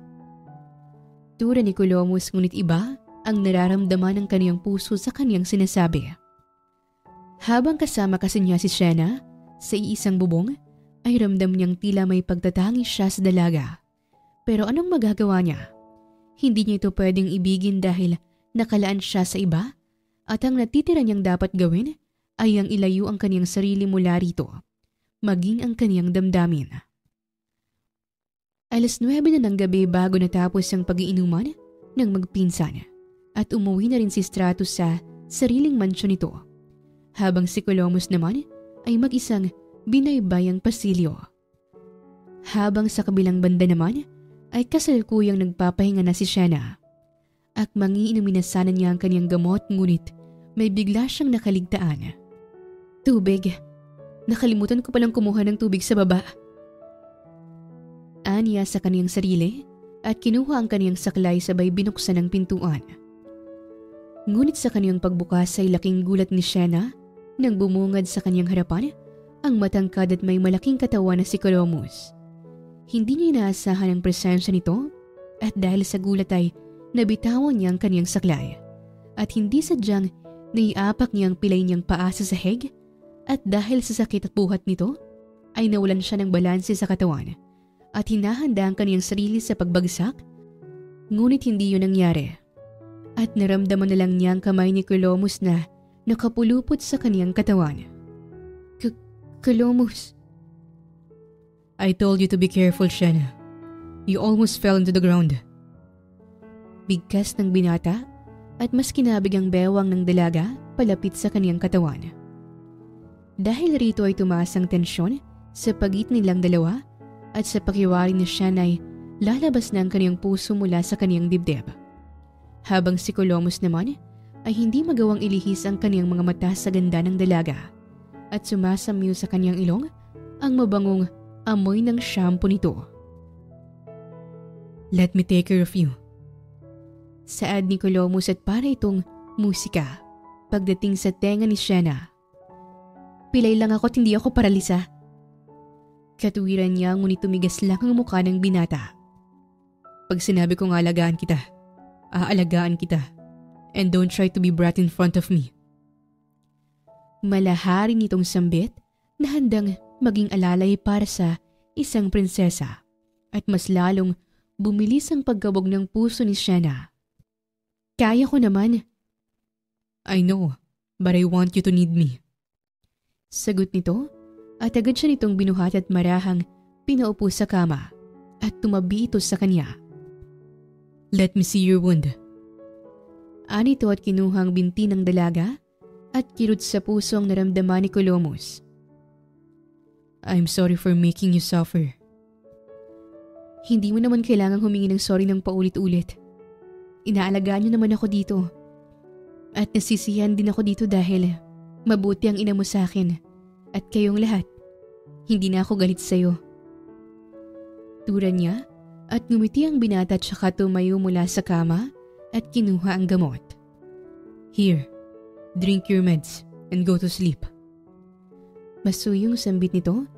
Tura ni Colomus ngunit iba ang nararamdaman ng kaniyang puso sa kaniyang sinasabi. Habang kasama kasi niya si Sienna sa iisang bubong, ay ramdam niyang tila may pagtatangi siya sa dalaga. Pero anong magagawa niya? Hindi niya ito pwedeng ibigin dahil nakalaan siya sa iba at ang natitira niyang dapat gawin ay ang ilayo ang kaniyang sarili mula rito, maging ang kaniyang damdamin. 9:00 na ng gabi bago natapos ang pag-iinuman ng magpinsan at umuwi na rin si Stratus sa sariling mansyon nito, habang si Colomus naman ay mag-isang binaybayang pasilyo. Habang sa kabilang banda naman ay kasalukuyang nagpapahinga na si Sienna. At mangiinumin na sana niya ang kanyang gamot ngunit may bigla siyang nakaligtaan. Tubig. Nakalimutan ko palang kumuha ng tubig sa baba. Aniya sa kaniyang sarili at kinuha ang kaniyang saklay sabay binuksan ang pintuan. Ngunit sa kaniyang pagbukas ay laking gulat ni Sienna nang bumungad sa kaniyang harapan ang matangkad at may malaking katawan na si Colomus. Hindi niya inaasahan ang presensya nito at dahil sa gulat ay nabitawan niya ang kaniyang saklay at hindi sadyang naiapak niya ang pilay niyang paa sa sahig at dahil sa sakit at buhat nito ay nawalan siya ng balanse sa katawan at hinahanda ang kaniyang sarili sa pagbagsak. Ngunit hindi yun nangyari at naramdaman na lang niya ang kamay ni Colomus na nakapulupot sa kaniyang katawan. Colomus. I told you to be careful, Sienna. You almost fell into the ground. Bigkas ng binata at mas kinabig ang bewang ng dalaga palapit sa kaniyang katawan. Dahil rito ay tumaas ang tensyon sa pagitan nilang dalawa at sa pakiwari ni Sienna ay lalabas na ang kaniyang puso mula sa kaniyang dibdib. Habang si Colomus naman ay hindi magawang ilihis ang kaniyang mga mata sa ganda ng dalaga at sumasamyo sa kaniyang ilong ang mabangong amoy ng shampoo nito. Let me take care of you. Saad ni Colomus at para itong musika pagdating sa tenga ni Sienna. Pilay lang ako at hindi ako paralisa. Katuwiran niya ngunit tumigas lang ang mukha ng binata. Pag sinabi kong aalagaan kita, aalagaan kita. And don't try to be brat in front of me. Malahari nitong sambit na handang maging alalay para sa isang prinsesa at mas lalong bumilis ang pagkabog ng puso ni Sienna. Kaya ko naman. I know, but I want you to need me. Sagot nito at agad siya nitong binuhat at marahang pinaupo sa kama at tumabi ito sa kanya. Let me see your wound. Anito at kinuha ang binti ng dalaga at kirot sa puso ang naramdaman ni Colomus. I'm sorry for making you suffer. Hindi mo naman kailangang humingi ng sorry ng paulit-ulit. Inaalagaan niyo naman ako dito. At nasisiyahan din ako dito dahil mabuti ang ina mo sa akin at kayong lahat. Hindi na ako galit sa'yo. Tura niya at ngumiti ang binata at saka tumayo mula sa kama at kinuha ang gamot. Here, drink your meds and go to sleep. Masuyong sambit nito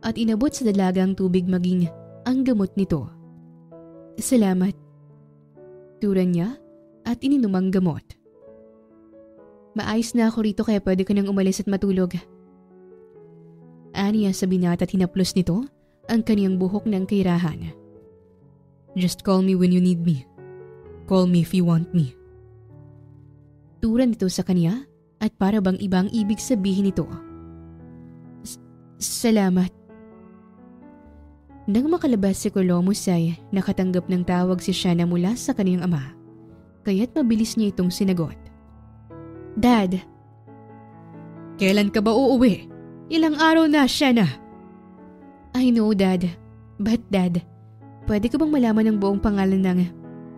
at inabot sa dalaga ang tubig maging ang gamot nito. Salamat. Turan niya at ininom ang gamot. Maayos na ako rito kaya pwede ka nang umalis at matulog. Aniya sa binata at hinaplos nito ang kaniyang buhok ng kairahan. Just call me when you need me. Call me if you want me. Turan nito sa kanya at para bang ibang ibig sabihin nito. Salamat. Nang makalabas si Colomos ay nakatanggap ng tawag si Shanna mula sa kaniyang ama, kaya't mabilis niya itong sinagot. Dad. Kailan ka ba uuwi? Ilang araw na, Shanna. I know, Dad. But Dad, pwede ka bang malaman ang buong pangalan ng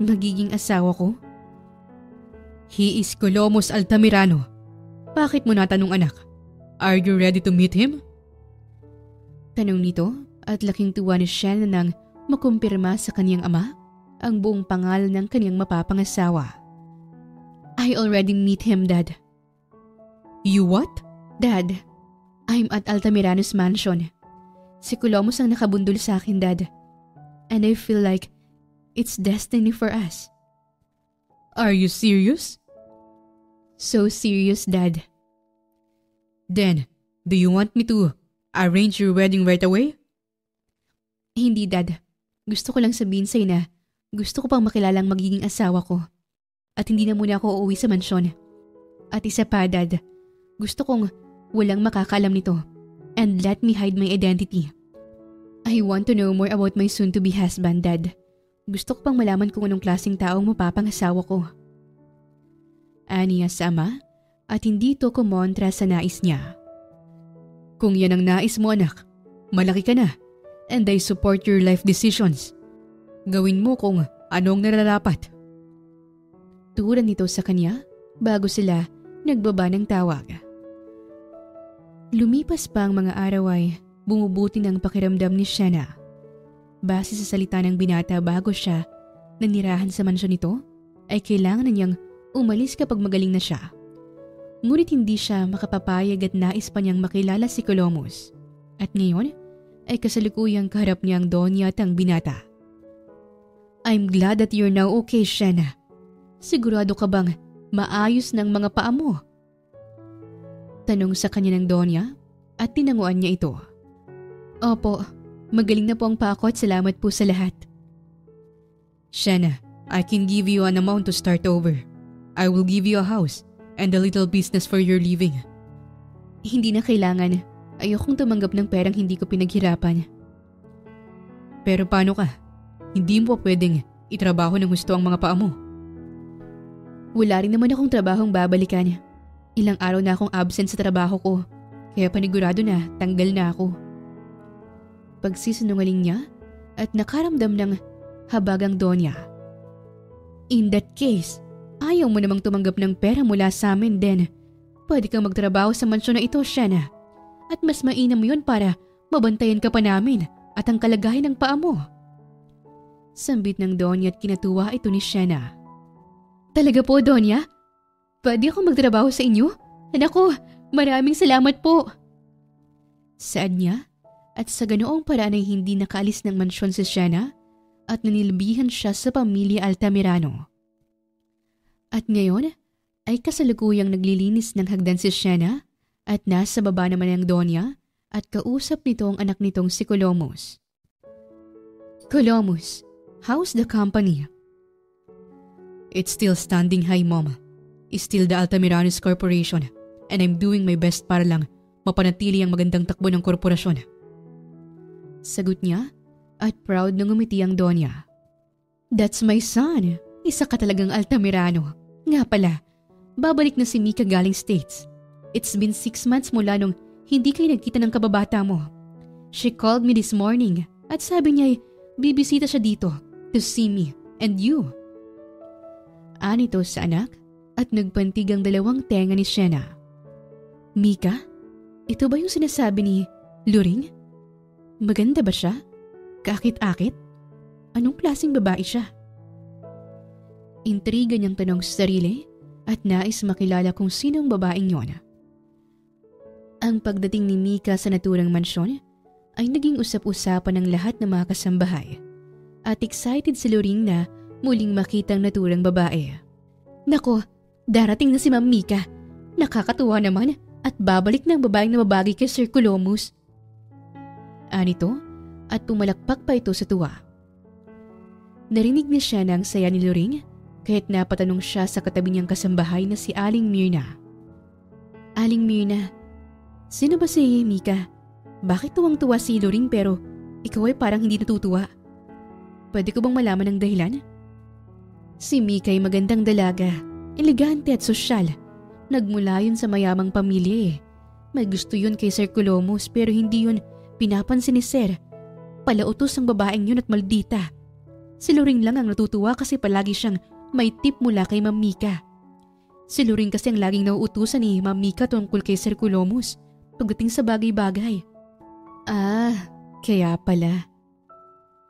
magiging asawa ko? He is Colomos Altamirano. Bakit mo natanong, anak? Are you ready to meet him? Tanong nito at laking tuwa ni Shanna nang makumpirma sa kaniyang ama ang buong pangalan ng kaniyang mapapangasawa. I already meet him, Dad. You what? Dad, I'm at Altamirano's mansion. Si Colomos ang nakabundol sa akin, Dad. And I feel like it's destiny for us. Are you serious? So serious, Dad. Then, do you want me to arrange your wedding right away? Hindi, Dad. Gusto ko lang sabihin sa'yo na gusto ko pang makilalang magiging asawa ko. At hindi na muna ako uuwi sa mansyon. At isa pa, Dad, gusto kong walang makakaalam nito and let me hide my identity. I want to know more about my soon-to-be husband, Dad. Gusto ko pang malaman kung anong klaseng taong mapapangasawa ko. Aniya sa ama at hindi ito kumontra sa nais niya. Kung yan ang nais mo, anak, malaki ka na and I support your life decisions. Gawin mo kung anong nararapat. Turan nito sa kanya bago sila nagbaba ng tawag. Lumipas pa ang mga araw ay bumubuti ng pakiramdam ni Shanna. Base sa salita ng binata bago siya nanirahan sa mansyon nito ay kailangan na niyang umalis kapag magaling na siya. Ngunit hindi siya makapapayag at nais pa niyang makilala si Colomos. At ngayon ay kasalukuyang kaharap niya ang Donya at ang binata. I'm glad that you're now okay, Shanna. Sigurado ka bang maayos ng mga paa mo? Tanong sa kanya ng Donya at tinanguan niya ito. Opo, magaling na po ang paa ko at salamat po sa lahat. Shanna, I can give you an amount to start over. I will give you a house and a little business for your living. Hindi na kailangan. Ayokong tumanggap ng perang hindi ko pinaghirapan. Pero paano ka? Hindi mo pwedeng itrabaho ng gusto ang mga paa mo. Wala rin naman akong trabahong babalikan. Ilang araw na akong absent sa trabaho ko, kaya panigurado na tanggal na ako. Pagsisinungaling niya at nakaramdam ng habagang Donya. In that case, ayaw mo namang tumanggap ng pera mula sa amin din. Pwede kang magtrabaho sa mansyon na ito, Shanna. At mas mainam yun para mabantayan ka pa namin at ang kalagayan ng paa mo. Sambit ng Donya at kinatuwa ito ni Shanna. Talaga po, Donya? Pwede akong magtrabaho sa inyo? Anak ko, maraming salamat po. Saad niya at sa ganoong paraan ay hindi nakaalis ng mansyon si Shanna at nanilbihan siya sa pamilya Altamirano. At ngayon ay kasalukuyang naglilinis ng hagdan si Shanna at nasa baba naman ang Donya at kausap nito ang anak nitong si Colomos. Colomos, how's the company? It's still standing high, Mom. It's still the Altamiranos Corporation and I'm doing my best para lang mapanatili ang magandang takbo ng korporasyon. Sagot niya at proud na ngumiti ang Donya. That's my son. Isa ka talagang Altamirano. Nga pala, babalik na si Mika galing States. It's been 6 months mula nung hindi kayo nagkita ng kababata mo. She called me this morning at sabi niya bibisita siya dito to see me and you. Anito sa anak at nagpantig ang dalawang tenga ni Shanna. Mika? Ito ba yung sinasabi ni Luring? Maganda ba siya? Kaakit-akit? Anong klaseng babae siya? Intriga niyang tanong sa sarili at nais makilala kung sinong babaeng yon. Ang pagdating ni Mika sa naturang mansyon ay naging usap-usapan ng lahat ng mga kasambahay at excited si Loring na muling makitang naturang babae. Nako, darating na si Ma'am Mika. Nakakatuwa naman at babalik ng babaeng na babagi kay Sir Colomus. Anito at pumalakpak pa ito sa tuwa. Narinig niya siya ng saya ni Loring kahit napatanong siya sa katabi niyang kasambahay na si Aling Myrna. Aling Myrna, sino ba si Mika? Bakit tuwang-tuwa si Loring pero ikaw ay parang hindi natutuwa? Pwede ko bang malaman ang dahilan? Si Mika ay magandang dalaga, elegante at sosyal. Nagmula yun sa mayamang pamilya eh. May gusto yun kay Sir Colomus pero hindi yun pinapansin ni Sir. Palautos ang babaeng yun at maldita. Si Loring lang ang natutuwa kasi palagi siyang may tip mula kay Ma'am Mika. Si Loring kasi ang laging nauutusan ni Ma'am Mika tungkol kay Sir Colomus pagdating sa bagay-bagay. Kaya pala.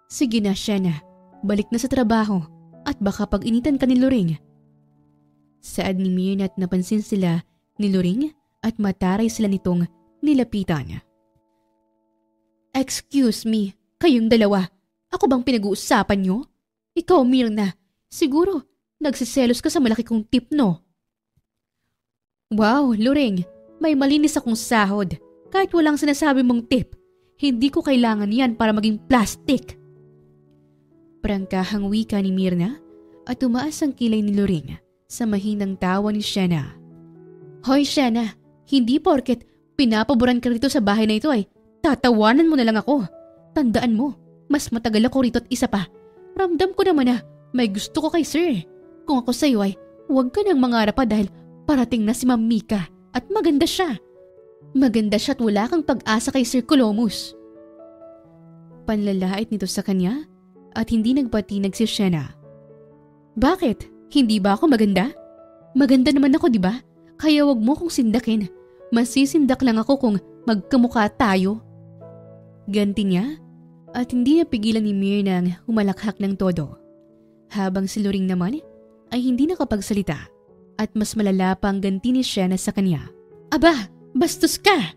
Sige na siya na, balik na sa trabaho at baka pag-initan ka ni Loring. Saad ni Myrna at napansin sila ni Loring at mataray sila nitong nilapitan. Excuse me, kayong dalawa, ako bang pinag-uusapan nyo? Ikaw Myrna, siguro nagsiselos ka sa malaki kong tip no? Wow, Loring, may malinis akong sahod. Kahit walang sinasabi mong tip, hindi ko kailangan yan para maging plastic. Prangkahang wika ni Myrna at tumaas ang kilay ni Loring sa mahinang tawa ni Shena. Hoy Shena, hindi porket pinapaboran ka rito sa bahay na ito ay tatawanan mo na lang ako. Tandaan mo, mas matagal ako rito at isa pa. Ramdam ko naman na may gusto ko kay Sir. Kung ako sa'yo ay huwag ka nang mangarap pa dahil parating na si Ma'am Mika at maganda siya. Maganda siya at wala kang pag-asa kay Sir Colomus. Panlalait nito sa kanya at hindi nagpatinag si Shena. Bakit? Hindi ba ako maganda? Maganda naman ako, di ba? Kaya wag mo kong sindakin. Masisindak lang ako kung magkamukha tayo. Ganti niya at hindi napigilan ni Myrna ang humalakhak ng todo. Habang si Loring naman ay hindi nakapagsalita at mas malala pa ang ganti ni Shena sa kanya. Aba, bastos ka!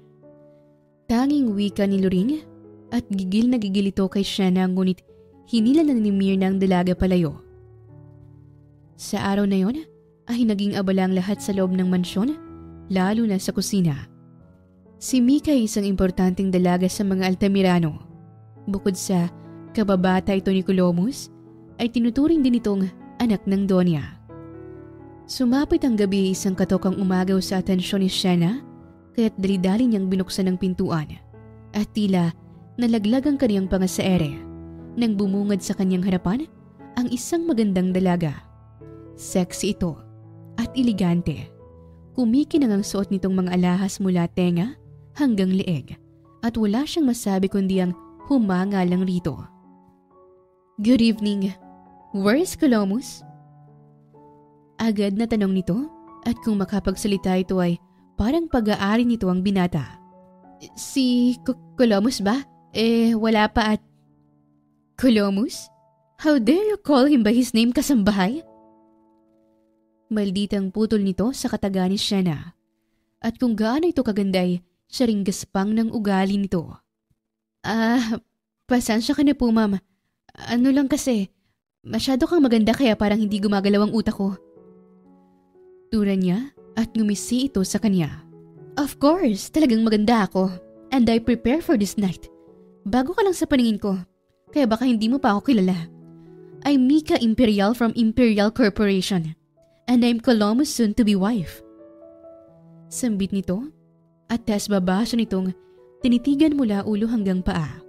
Tanging wika ni Loring at gigil na gigil ito kay Shena ngunit hinila na ni Myrna ang dalaga palayo. Sa araw na yon ay naging abala ang lahat sa loob ng mansyon, lalo na sa kusina. Si Mika ay isang importanteng dalaga sa mga Altamirano. Bukod sa kababata ito ni Colomus, ay tinuturing din itong anak ng Donya. Sumapit ang gabi isang katokang umagaw sa atensyon ni Shena, kaya't dali-dali niyang binuksan ang pintuan at tila nalaglag ang kaniyang pangasaere nang bumungad sa kanyang harapan ang isang magandang dalaga. Sexy ito at elegante. Kumikinang ang suot nitong mga alahas mula tenga hanggang leeg at wala siyang masabi kundi ang humanga lang rito. Good evening. Where is Colomus? Agad na tanong nito at kung makapagsalita ito ay parang pag-aari nito ang binata. Si Colomus ba? Wala pa at... Colomus? How dare you call him by his name, kasambahay? Malditang putol nito sa kataga ni Shena. At kung gaano ito kaganday, siya ring gaspang ng ugali nito. Pasensya ka na po ma'am. Ano lang kasi, masyado kang maganda kaya parang hindi gumagalaw ang utak ko. Tura niya at ngumisi ito sa kanya. Of course, talagang maganda ako. And I prepare for this night. Bago ka lang sa paningin ko, kaya baka hindi mo pa ako kilala. I'm Mika Imperial from Imperial Corporation. And I'm Colomus' soon-to-be wife. Sambit nito at taas baba siya nitong tinitigan mula ulo hanggang paa.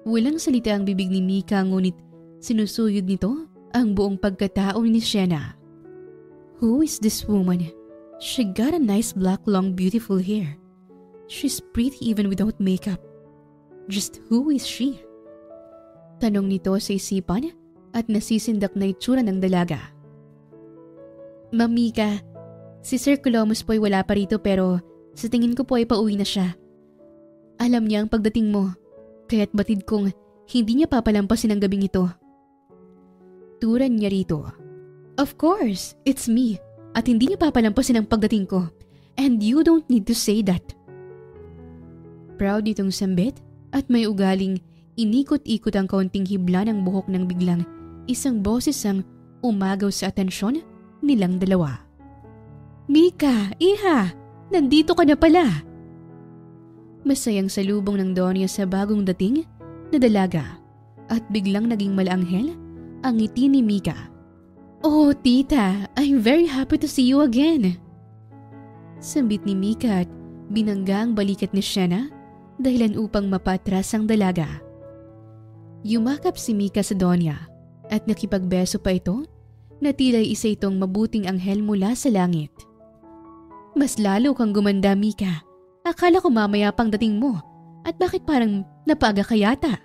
Walang salita ang bibig ni Mika ngunit sinusuyod nito ang buong pagkatao ni Shena. Who is this woman? She got a nice black long beautiful hair. She's pretty even without makeup. Just who is she? Tanong nito sa isipan at nasisindak na itsura ng dalaga. Ma'am Mika, si Sir Colomus po ay wala pa rito pero sa tingin ko po ay pauwi na siya. Alam niya ang pagdating mo, kaya't batid kong hindi niya papalampasin ang gabing ito. Turan niya rito. Of course, it's me. at hindi niya papalampasin ang pagdating ko. And you don't need to say that. Proud nitong sambit at may ugaling inikot-ikot ang kaunting hibla ng buhok ng biglang isang boses ang umagaw sa atensyon nilang dalawa. Mika, iha, nandito ka na pala. Masayang salubong ng Donya sa bagong dating na dalaga at biglang naging malanghel ang ngiti ni Mika. Oh tita, I'm very happy to see you again. Sambit ni Mika at binangga ang balikat ni Shanna dahilan upang mapatras ang dalaga. Yumakap si Mika sa Donya at nakipagbeso pa ito na tila isa itong mabuting anghel mula sa langit. Mas lalo kang gumanda, Mika. Akala ko mamaya pang dating mo at bakit parang napaga ka yata?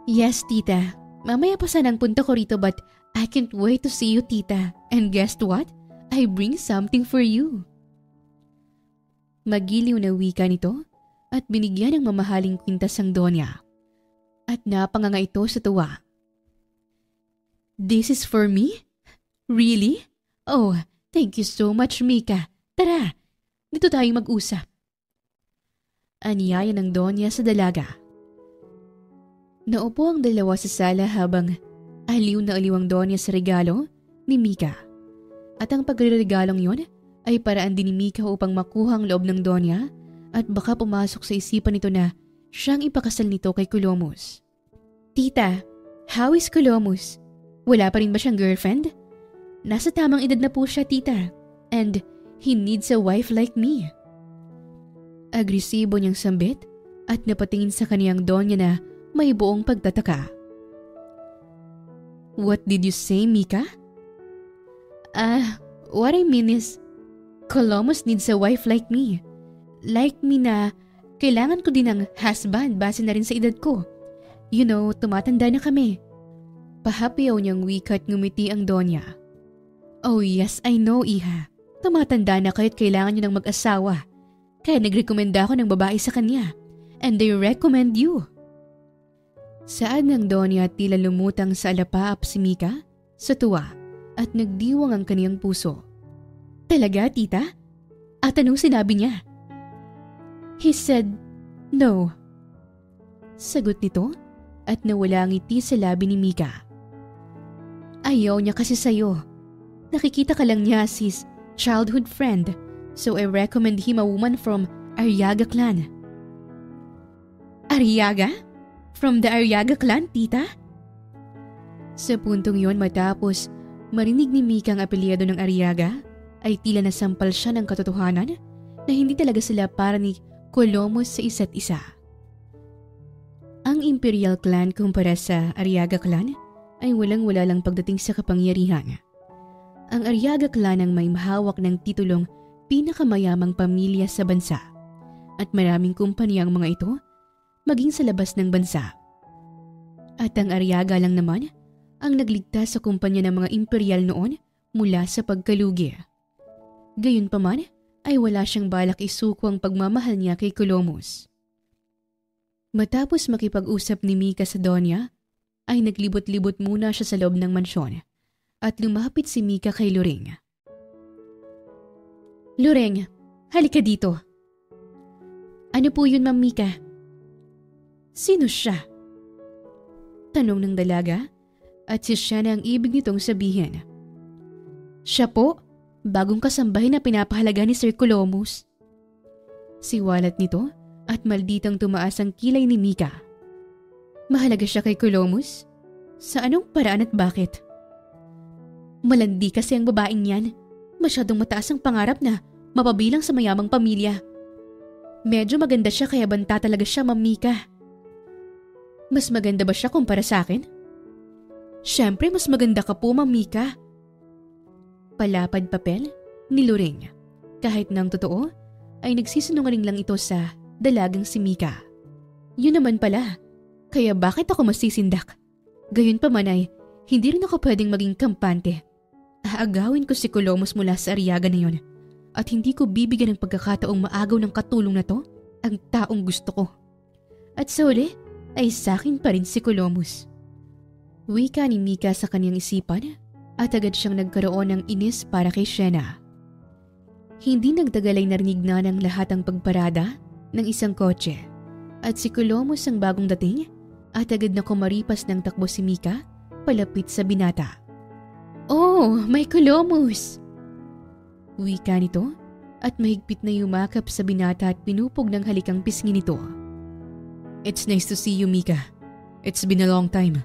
Yes, tita. Mamaya pa sanang punta ko rito but I can't wait to see you, tita. And guess what? I bring something for you. Magiliw na wika nito at binigyan ng mamahaling kwintas ang Donya. At napanganga ito sa tuwa. This is for me? Really? Oh, thank you so much, Mika. Tara, dito tayo mag-usap. Anyaya ng Donya sa dalaga. Naupo ang dalawa sa sala habang aliw na aliw ang Donya sa regalo ni Mika. At ang pagreregalong yon ay paraan din ni Mika upang makuha ang loob ng Donya at baka pumasok sa isipan nito na siyang ipakasal nito kay Colomos. Tita, how is Colomos? Wala pa rin ba siyang girlfriend? Nasa tamang edad na po siya, tita. And he needs a wife like me. Agresibo niyang sambit at napatingin sa kaniyang Donya na may buong pagtataka. What did you say, Mika? What I mean is, Colomos needs a wife like me. Like me na kailangan ko din ng husband base na rin sa edad ko. You know, tumatanda na kami. Pahapiyaw niyang wika at ngumiti ang Donya. Oh yes, I know, iha. Tumatanda na kayo't kailangan niyo ng mag-asawa. Kaya nagrekomenda ako ng babae sa kanya. And they recommend you. Saad ng Donya tila lumutang sa alapaap si Mika sa tuwa at nagdiwang ang kaniyang puso. Talaga, tita? At anong sinabi niya? He said, no. Sagot nito at nawala ang ngiti sa labi ni Mika. Ayaw niya kasi sa'yo. Nakikita ka lang niya as his childhood friend, so I recommend him a woman from Arriaga clan. Arriaga? From the Arriaga clan, tita? Sa puntong yon matapos marinig ni Mika ang apelyido ng Arriaga, ay tila nasampal siya ng katotohanan na hindi talaga sila para ni Colomos sa isa't isa. Ang Imperial clan kumpara sa Arriaga clan ay walang-wala lang pagdating sa kapangyarihan. Ang Arriaga clan ang may mahawak ng titulong pinakamayamang pamilya sa bansa at maraming kumpanya ang mga ito maging sa labas ng bansa. At ang Arriaga lang naman ang nagligtas sa kumpanya ng mga imperial noon mula sa pagkalugi. Gayunpaman ay wala siyang balak isuko ang pagmamahal niya kay Colomos. Matapos makipag-usap ni Mika sa Donya, ay naglibot-libot muna siya sa loob ng mansyon at lumapit si Mika kay Loreng. Loreng, halika dito. Ano po yun, Ma'am Mika? Sino siya? Tanong ng dalaga at siya na ang ibig nitong sabihin. Siya po, bagong kasambahay na pinapahalaga ni Sir Colomos. Siwalat nito at malditang tumaas ang kilay ni Mika. Mahalaga siya kay Colomos? Sa anong paraan at bakit? Malandi kasi ang babaeng yan. Masyadong mataas ang pangarap na mapabilang sa mayamang pamilya. Medyo maganda siya kaya banta talaga siya, Ma'am Mika. Mas maganda ba siya kumpara sa akin? Siyempre mas maganda ka po, Ma'am Mika. Palapad papel ni Loreng. Kahit nang totoo ay nagsisinungaling lang ito sa dalagang si Mika. Yun naman pala, kaya bakit ako masisindak? Gayon pa man ay hindi rin ako pwedeng maging kampante. Aagawin ko si Colomos mula sa Arriaga na yun at hindi ko bibigyan ng pagkakataong maagaw ng katulong na to ang taong gusto ko. At sa huli ay sakin pa rin si Colomos. Wika ni Mika sa kanyang isipan at agad siyang nagkaroon ng inis para kay Shena. Hindi nagtagal ay narinig na ng lahat ang pagparada ng isang kotse at si Colomos ang bagong dating at agad na kumaripas ng takbo si Mika palapit sa binata. "Oh, may Colomos!" Wika nito at mahigpit na yumakap sa binata at pinupog ng halikang pisngi nito. "It's nice to see you, Mika. It's been a long time."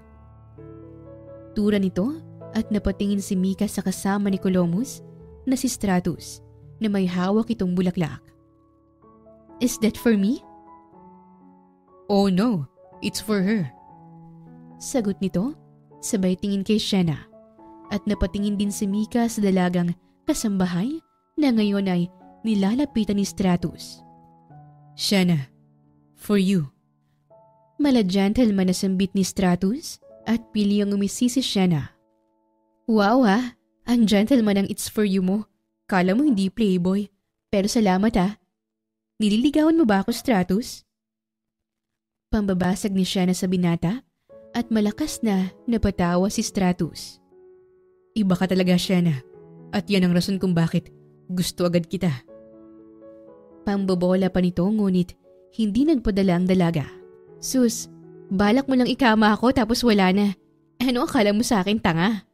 Tura nito at napatingin si Mika sa kasama ni Colomos na si Stratus na may hawak itong bulaklak. "Is that for me?" "Oh no, it's for her." Sagot nito, sabay tingin kay Shena at napatingin din si Mika sa dalagang kasambahay na ngayon ay nilalapitan ni Stratus. "Shena, for you." Mala-gentleman na sambit ni Stratus at pili ang umisi si Shena. "Wow ang gentleman ang it's for you mo. Kala mo hindi playboy, pero salamat Nililigawan mo ba ako, Stratus?" Pambabasag ni Shena sa binata at malakas na napatawa si Stratus. "Iba ka talaga, Shena, at yan ang rason kung bakit gusto agad kita." Pambobola pa nito ngunit hindi nagpadala ang dalaga. "Sus, balak mo lang ikama ako tapos wala na. Ano akala mo sa akin, tanga?"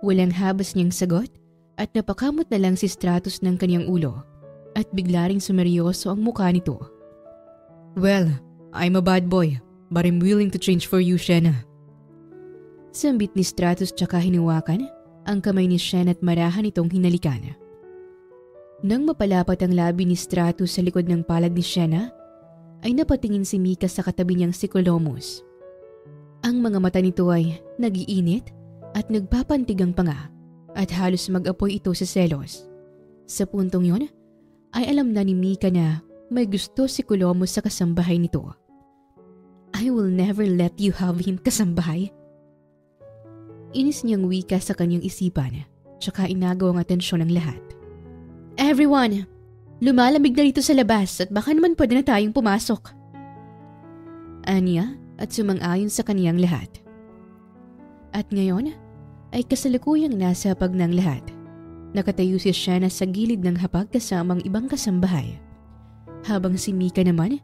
Walang habas niyang sagot at napakamot na lang si Stratus ng kanyang ulo at bigla ring sumeryoso ang mukha nito. "Well, I'm a bad boy, but I'm willing to change for you, Shena." Sambit ni Stratus tsaka hiniwakan ang kamay ni Shena at marahan itong hinalikan. Nang mapalapat ang labi ni Stratus sa likod ng palad ni Shena, ay napatingin si Mika sa katabi niyang si Colomos. Ang mga mata nito ay nag-iinit at nagpapantigang panga at halos mag-apoy ito sa selos. Sa puntong yon, ay alam na ni Mika na may gusto si Colomos sa kasambahay nito. "I will never let you have him, kasambahay." Inis niyang wika sa kanyang isipan, tsaka inagaw ang atensyon ng lahat. "Everyone, lumalamig na dito sa labas at baka naman pwede na tayong pumasok." Anya at sumang-ayon sa kaniyang lahat. At ngayon ay kasalukuyang nasa hapag ng lahat. Nakatayo si Shena sa gilid ng hapag kasamang ibang kasambahay. Habang si Mika naman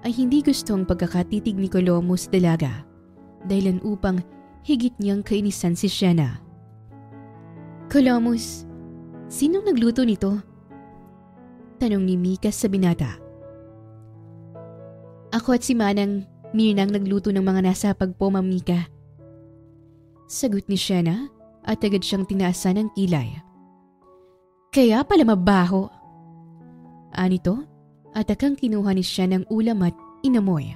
ay hindi gusto ang pagkakatitig ni Colomos dalaga dahilan upang higit niyang kainisan si Shena. "Colomos, sinong nagluto nito?" tanong ni Mika sa binata. "Ako at si Manang Mirnang nagluto ng mga nasa hapag po, Ma'am Mika." Sagot ni Shena at agad siyang tinaasan ng kilay. "Kaya pala mabaho." Anito at akang kinuha ni Shena ng ulam at inamoy.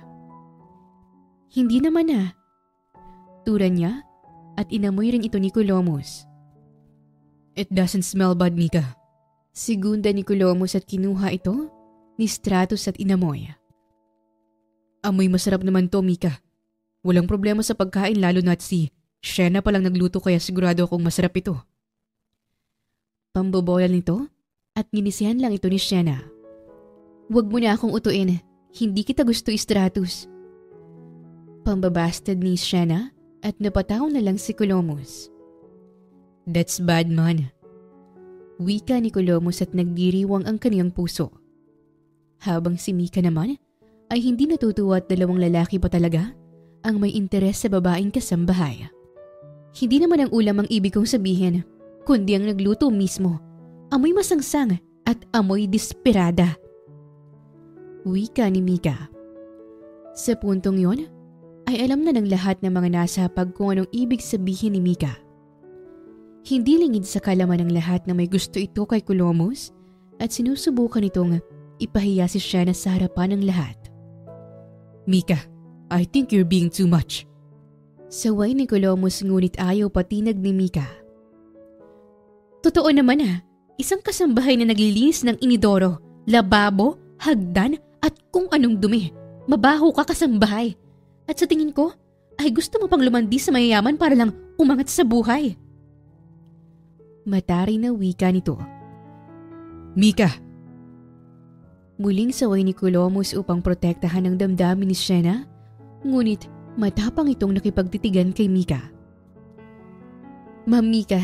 "Hindi naman Tura niya at inamoy rin ito ni Colomos. "It doesn't smell bad, Mika." Segunda ni Colomos at kinuha ito ni Stratus at inamoy. "Amoy masarap naman to, Mika. Walang problema sa pagkain lalo na at si Shena palang nagluto kaya sigurado akong masarap ito." Pambobola nito at nginisihan lang ito ni Shena. "Huwag mo na akong utuin. Hindi kita gusto, Stratus." Pambabastad ni Shena at napataw na lang si Colomos. "That's bad, man." Wika ni Colomos at nagdiriwang ang kaniyang puso. Habang si Mika naman ay hindi natutuwa at dalawang lalaki pa talaga ang may interes sa babaeng kasambahay. Hindi naman ang ulam ang ibig kong sabihin, kundi ang nagluto mismo. Amoy masangsang at amoy desperada. Wika ni Mika. Sa puntong yon, ay alam na ng lahat ng mga nasa hapag kung anong ibig sabihin ni Mika. Hindi lingid sa kalaman ng lahat na may gusto ito kay Colomos at sinusubukan itong ipahiya si Shena sa harapan ng lahat. "Mika, I think you're being too much." Saway ni Colomos ngunit ayaw patinag ni Mika. "Totoo naman isang kasambahay na naglilinis ng inidoro, lababo, hagdan at kung anong dumi. Mabaho ka, kasambahay. At sa tingin ko, ay gusto mo pang lumandi sa mayayaman para lang umangat sa buhay." Matari na wika nito. "Mika!" Muling saway ni Colomos upang protektahan ang damdamin ni Shena, ngunit matapang itong nakipagtitigan kay Mika. Ma'am Mika,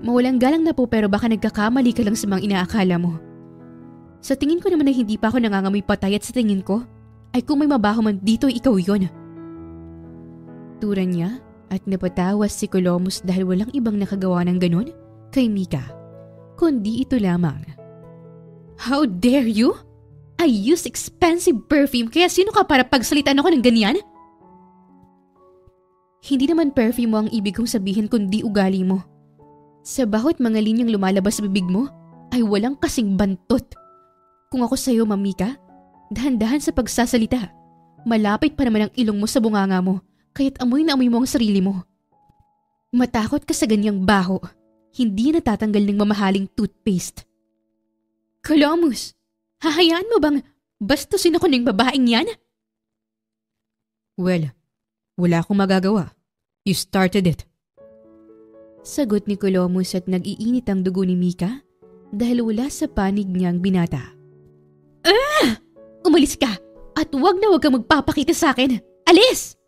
mawalang galang na po pero baka nagkakamali ka lang sa mga inaakala mo. Sa tingin ko naman na hindi pa ako nangangamoy patay at sa tingin ko ay kung may mabaho man dito ikaw yon. Tura niya at napatawas si Colomus dahil walang ibang nakagawa ng ganun kay Mika, kundi ito lamang. How dare you? I use expensive perfume kaya sino ka para pagsalitaan ako ng ganyan? Hindi naman perfume mo ang ibig kong sabihin kundi ugali mo. Sa bawat mga linyang lumalabas sa bibig mo ay walang kasing bantot. Kung ako sa'yo, Ma'am Mika, dahan-dahan sa pagsasalita. Malapit pa naman ang ilong mo sa bunganga mo, kaya't amoy na amoy mo ang sarili mo. Matakot ka sa ganyang baho, hindi natatanggal ng mamahaling toothpaste. Colomus, hahayaan mo bang bastusin ako ng babaeng yan? Well, wala akong magagawa. You started it. Sagot ni Colomus at nag-iinit ang dugo ni Mika dahil wala sa panig niyang binata. Umalis ka at wag na wag kang magpapakita sa akin. Alis!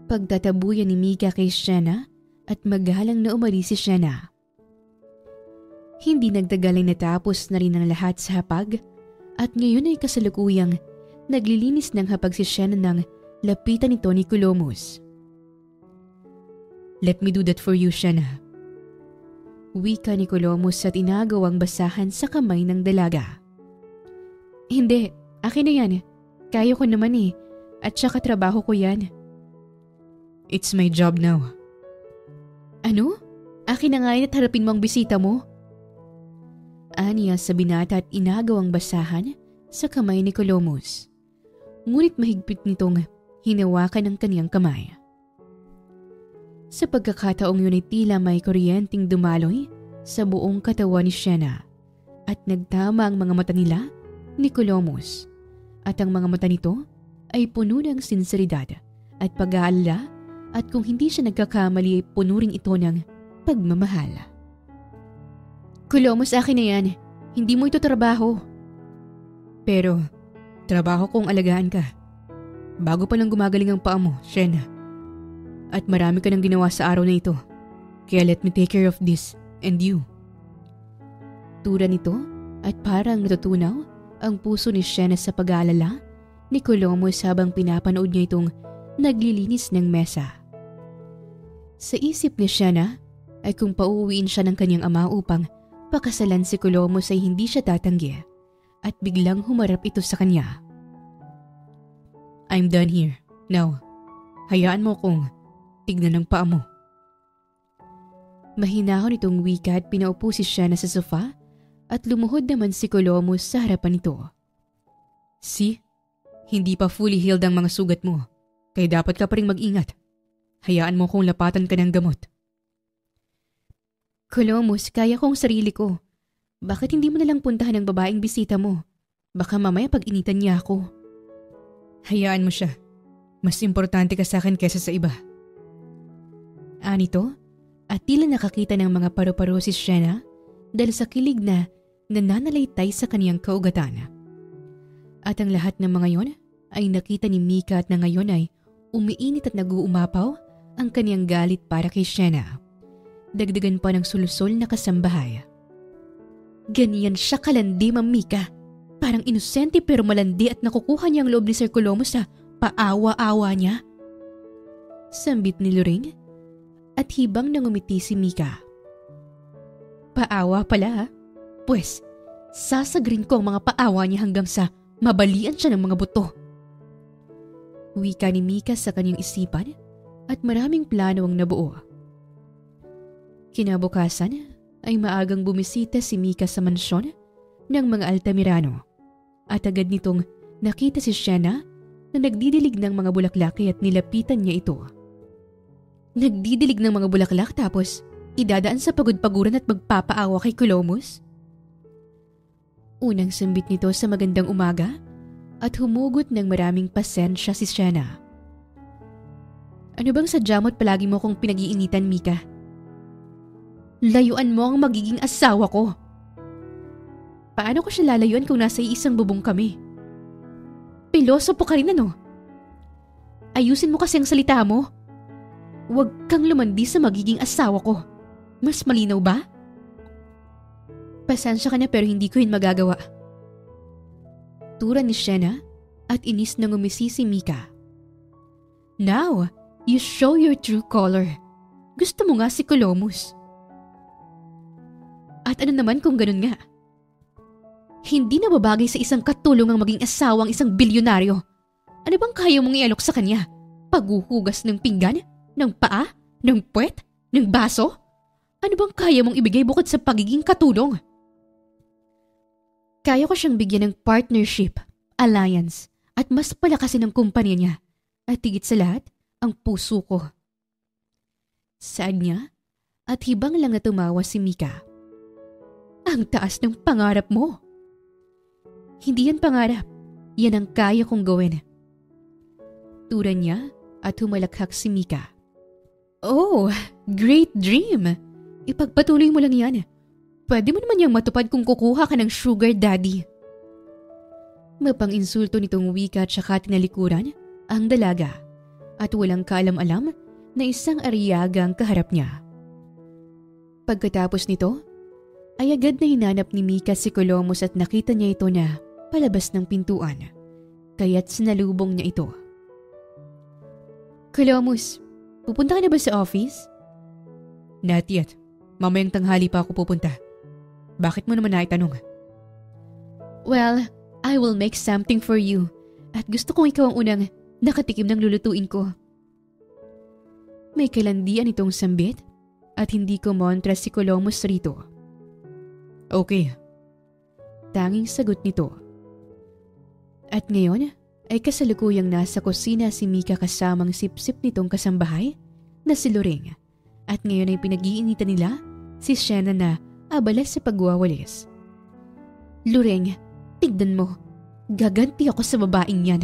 Pagtatabuyan ni Mika kay Shanna at magalang na umalis si Shanna. Hindi nagtagal ay natapos na rin ang lahat sa hapag at ngayon ay kasalukuyang naglilinis ng hapag si Shanna ng lapitan nito ni Colomus. Let me do that for you, Shanna. Wika ni Colomus at inagawang basahan sa kamay ng dalaga. Hindi, akin na yan. Kaya ko naman eh. At saka trabaho ko yan. It's my job now. Ano? Akin na nga yan at harapin mo ang bisita mo? Aniya sa binata at inagawang basahan sa kamay ni Colomus. Ngunit mahigpit nitong hinawakan ang kaniyang kamay. Sa pagkakataong yun ay tila may kuryenteng dumaloy sa buong katawan ni Shanna at nagtama ang mga mata nila ni Colomus at ang mga mata nito ay puno ng sinseridad at pag-aalala at kung hindi siya nagkakamali ay puno rin ito ng pagmamahal. Colomus, akin na yan. Hindi mo ito trabaho. Pero, trabaho kong alagaan ka. Bago pa lang gumagaling ang paa mo, Shanna. At marami ka nang ginawa sa araw na ito. Kaya let me take care of this and you. Tura nito at parang natutunaw ang puso ni Shanna sa pag-aalala ni Colomus habang pinapanood niya itong naglilinis ng mesa. Sa isip ni Shanna ay kung pauuwiin siya ng kanyang ama upang pakasalan si Colomus ay hindi siya tatanggi at biglang humarap ito sa kanya. I'm done here. Now, hayaan mo kong tignan ng paa mo. Mahinahon itong wika at pinaupo si Shanna sa sofa at lumuhod naman si Colomus sa harapan nito. See? Hindi pa fully healed ang mga sugat mo, kaya dapat ka pa rin mag-ingat. Hayaan mo kong lapatan ka ng gamot. Colomus, kaya kong sarili ko. Bakit hindi mo nalang puntahan ang babaeng bisita mo? Baka mamaya pag-initan niya ako. Hayaan mo siya. Mas importante ka sa akin kaysa sa iba. Anito, at tila nakakita ng mga paru-paro si Shanna dahil sa kilig na nananalaytay sa kaniyang kaugatan. At ang lahat ng mga yon ay nakita ni Mika at na ngayon ay umiinit at nag-uumapaw ang kaniyang galit para kay Shanna. Dagdagan pa ng sulusol na kasambahay. Ganyan siya kalandi, Ma'am Mika. Parang inosente pero malandi at nakukuha niya ang loob ni Sir Colomus sa paawa-awa niya. Sambit ni Lorraine at hibang nangumiti si Mika. Paawa pala ha? Pwes, sasagrin ko ang mga paawa niya hanggang sa mabalian siya ng mga buto. Wika ni Mika sa kanyang isipan at maraming plano ang nabuo. Kinabukasan ay maagang bumisita si Mika sa mansyon ng mga Altamirano at agad nitong nakita si Shanna na nagdidilig ng mga bulaklak at nilapitan niya ito. Nagdidilig ng mga bulaklak tapos idadaan sa pagod-paguran at magpapaawa kay Colomus? Unang sambit nito sa magandang umaga at humugot ng maraming pasensya si Shanna. Ano bang sadya mo't palagi mo kong pinag-iinitan, Mika? Layuan mo ang magiging asawa ko. Paano ko siya lalayuan kung nasa isang bubong kami? Pilosopo ka rin ano? Ayusin mo kasi ang salita mo. Huwag kang lumandi sa magiging asawa ko. Mas malinaw ba? Pasensya ka na pero hindi ko yun magagawa. Tura ni Shena at inis na ngumisi si Mika. Now, you show your true color. Gusto mo nga si Colomus. At ano naman kung ganun nga? Hindi na babagay sa isang katulong ang maging asawang isang bilyonaryo. Ano bang kaya mong ialok sa kanya? Paghuhugas ng pinggan? Ng paa? Ng puwet? Ng baso? Ano bang kaya mong ibigay bukod sa pagiging katulong? Kaya ko siyang bigyan ng partnership, alliance, at mas palakasin ng kumpanya niya. At higit sa lahat, ang puso ko. Saad niya at hibang lang na tumawa si Mika. Ang taas ng pangarap mo. Hindi yan pangarap. Yan ang kaya kong gawin. Tura niya at humalakhak si Mika. Oh, great dream. Ipagpatuloy mo lang yan. Pwede mo naman niyang matupad kung kukuha ka ng sugar daddy. Mapang-insulto nitong wika at saka tinalikuran ang dalaga at walang kaalam-alam na isang ariyaga ang kaharap niya. Pagkatapos nito, ay agad na hinanap ni Mika si Colomus at nakita niya ito na palabas ng pintuan, kaya't sinalubong niya ito. Colomus, pupunta ka na ba sa office? Not yet. Mamayang tanghali pa ako pupunta. Bakit mo naman naitanong? Well, I will make something for you at gusto kong ikaw ang unang nakatikim ng lulutuin ko. May kalandian itong sambit at hindi ko montra si Colomus rito. Okay. Tanging sagot nito. At ngayon ay kasalukuyang nasa kusina si Mika kasamang sipsip nitong kasambahay na si Loring. At ngayon ay pinag-iinitan nila si Shena na abala sa pagwawalis. Loring, tignan mo. Gaganti ako sa babaeng yan.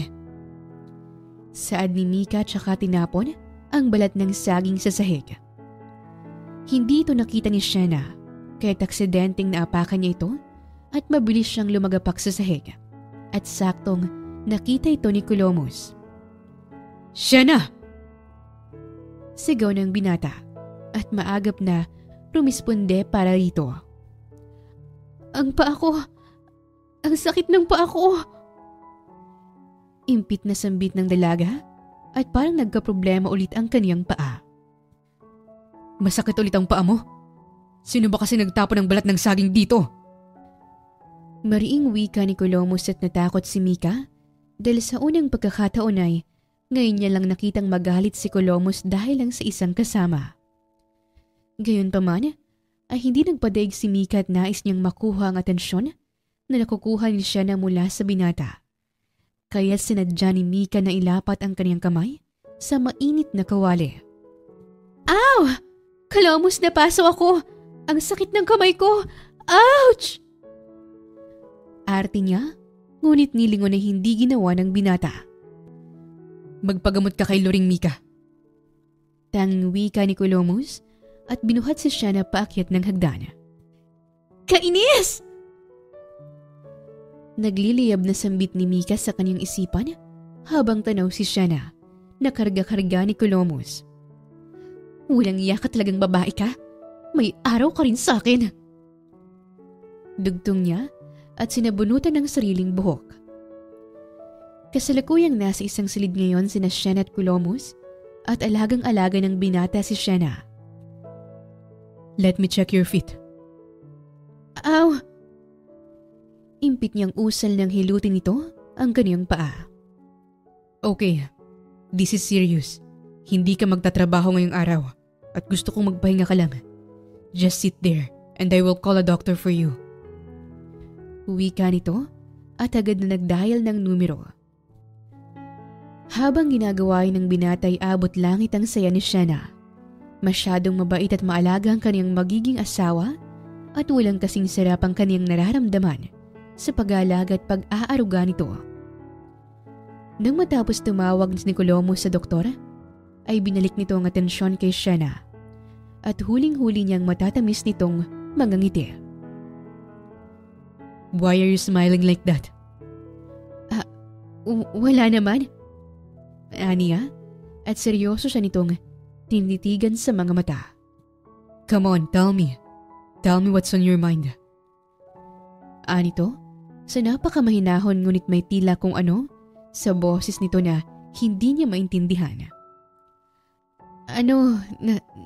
Saad ni Mika tsaka tinapon ang balat ng saging sa sahig. Hindi ito nakita ni Shena kaya't aksidenteng naapakan niya ito at mabilis siyang lumagapak sa sahig. At saktong nakita ito ni Colomus. Shena! Sigaw ng binata at maagap na rumisponde para rito. Ang paa ko! Ang sakit ng paa ko! Impit na sambit ng dalaga at parang nagkaproblema ulit ang kaniyang paa. Masakit ulit ang paa mo? Sino ba kasi nagtapon ng balat ng saging dito? Mariing wika ni Colomus at natakot si Mika dahil sa unang pagkakataon ay ngayon niya lang nakitang magalit si Colomus dahil lang sa isang kasama. Gayunpaman ay hindi nagpadaig si Mika at nais niyang makuha ang atensyon na nakukuha ni siya na mula sa binata. Kaya sinadya ni Mika na ilapat ang kaniyang kamay sa mainit na kawali. Ow! Colomus, napaso ako! Ang sakit ng kamay ko! Ouch! Arte niya, ngunit nilingon na hindi ginawa ng binata. Magpagamot ka kay Loring, Mika. Tanging wika ni Colomus at binuhat si Shena paakyat ng hagdan. Kainis! Nagliliyab na sambit ni Mika sa kanyang isipan habang tanaw si Shena na karga-karga ni Colomus. Walang iya ka talagang babae ka? May araw ka rin sa akin. Dugtong niya at sinabunutan ng sariling buhok. Kasalukuyang nasa isang silid ngayon sina Shena at Colomus at alagang-alaga ng binata si Shena. Let me check your feet. Ow! Impit niyang usal ng hilutin nito ang kaniyang paa. Okay, this is serious. Hindi ka magtatrabaho ngayong araw at gusto kong magpahinga ka lang. Just sit there and I will call a doctor for you. Wika nito at agad na nagdial ng numero. Habang ginagawa ng binata ay abot langit ang saya ni Shena. Masyadong mabait at maalaga ang kaniyang magiging asawa at walang kasing sarap ang kaniyang nararamdaman sa pag-aalaga at pag-aaruga nito. Nang matapos tumawag ni Colomus sa doktor, ay binalik nito ang atensyon kay Shena at huling-huli niyang matatamis nitong mga ngiti. Why are you smiling like that? Wala naman. Aniya, at seryoso siya nitong tinitigan sa mga mata. Come on, tell me. Tell me what's on your mind. Anito, sa napakamahinahon ngunit may tila kung ano sa boses nito na hindi niya maintindihan.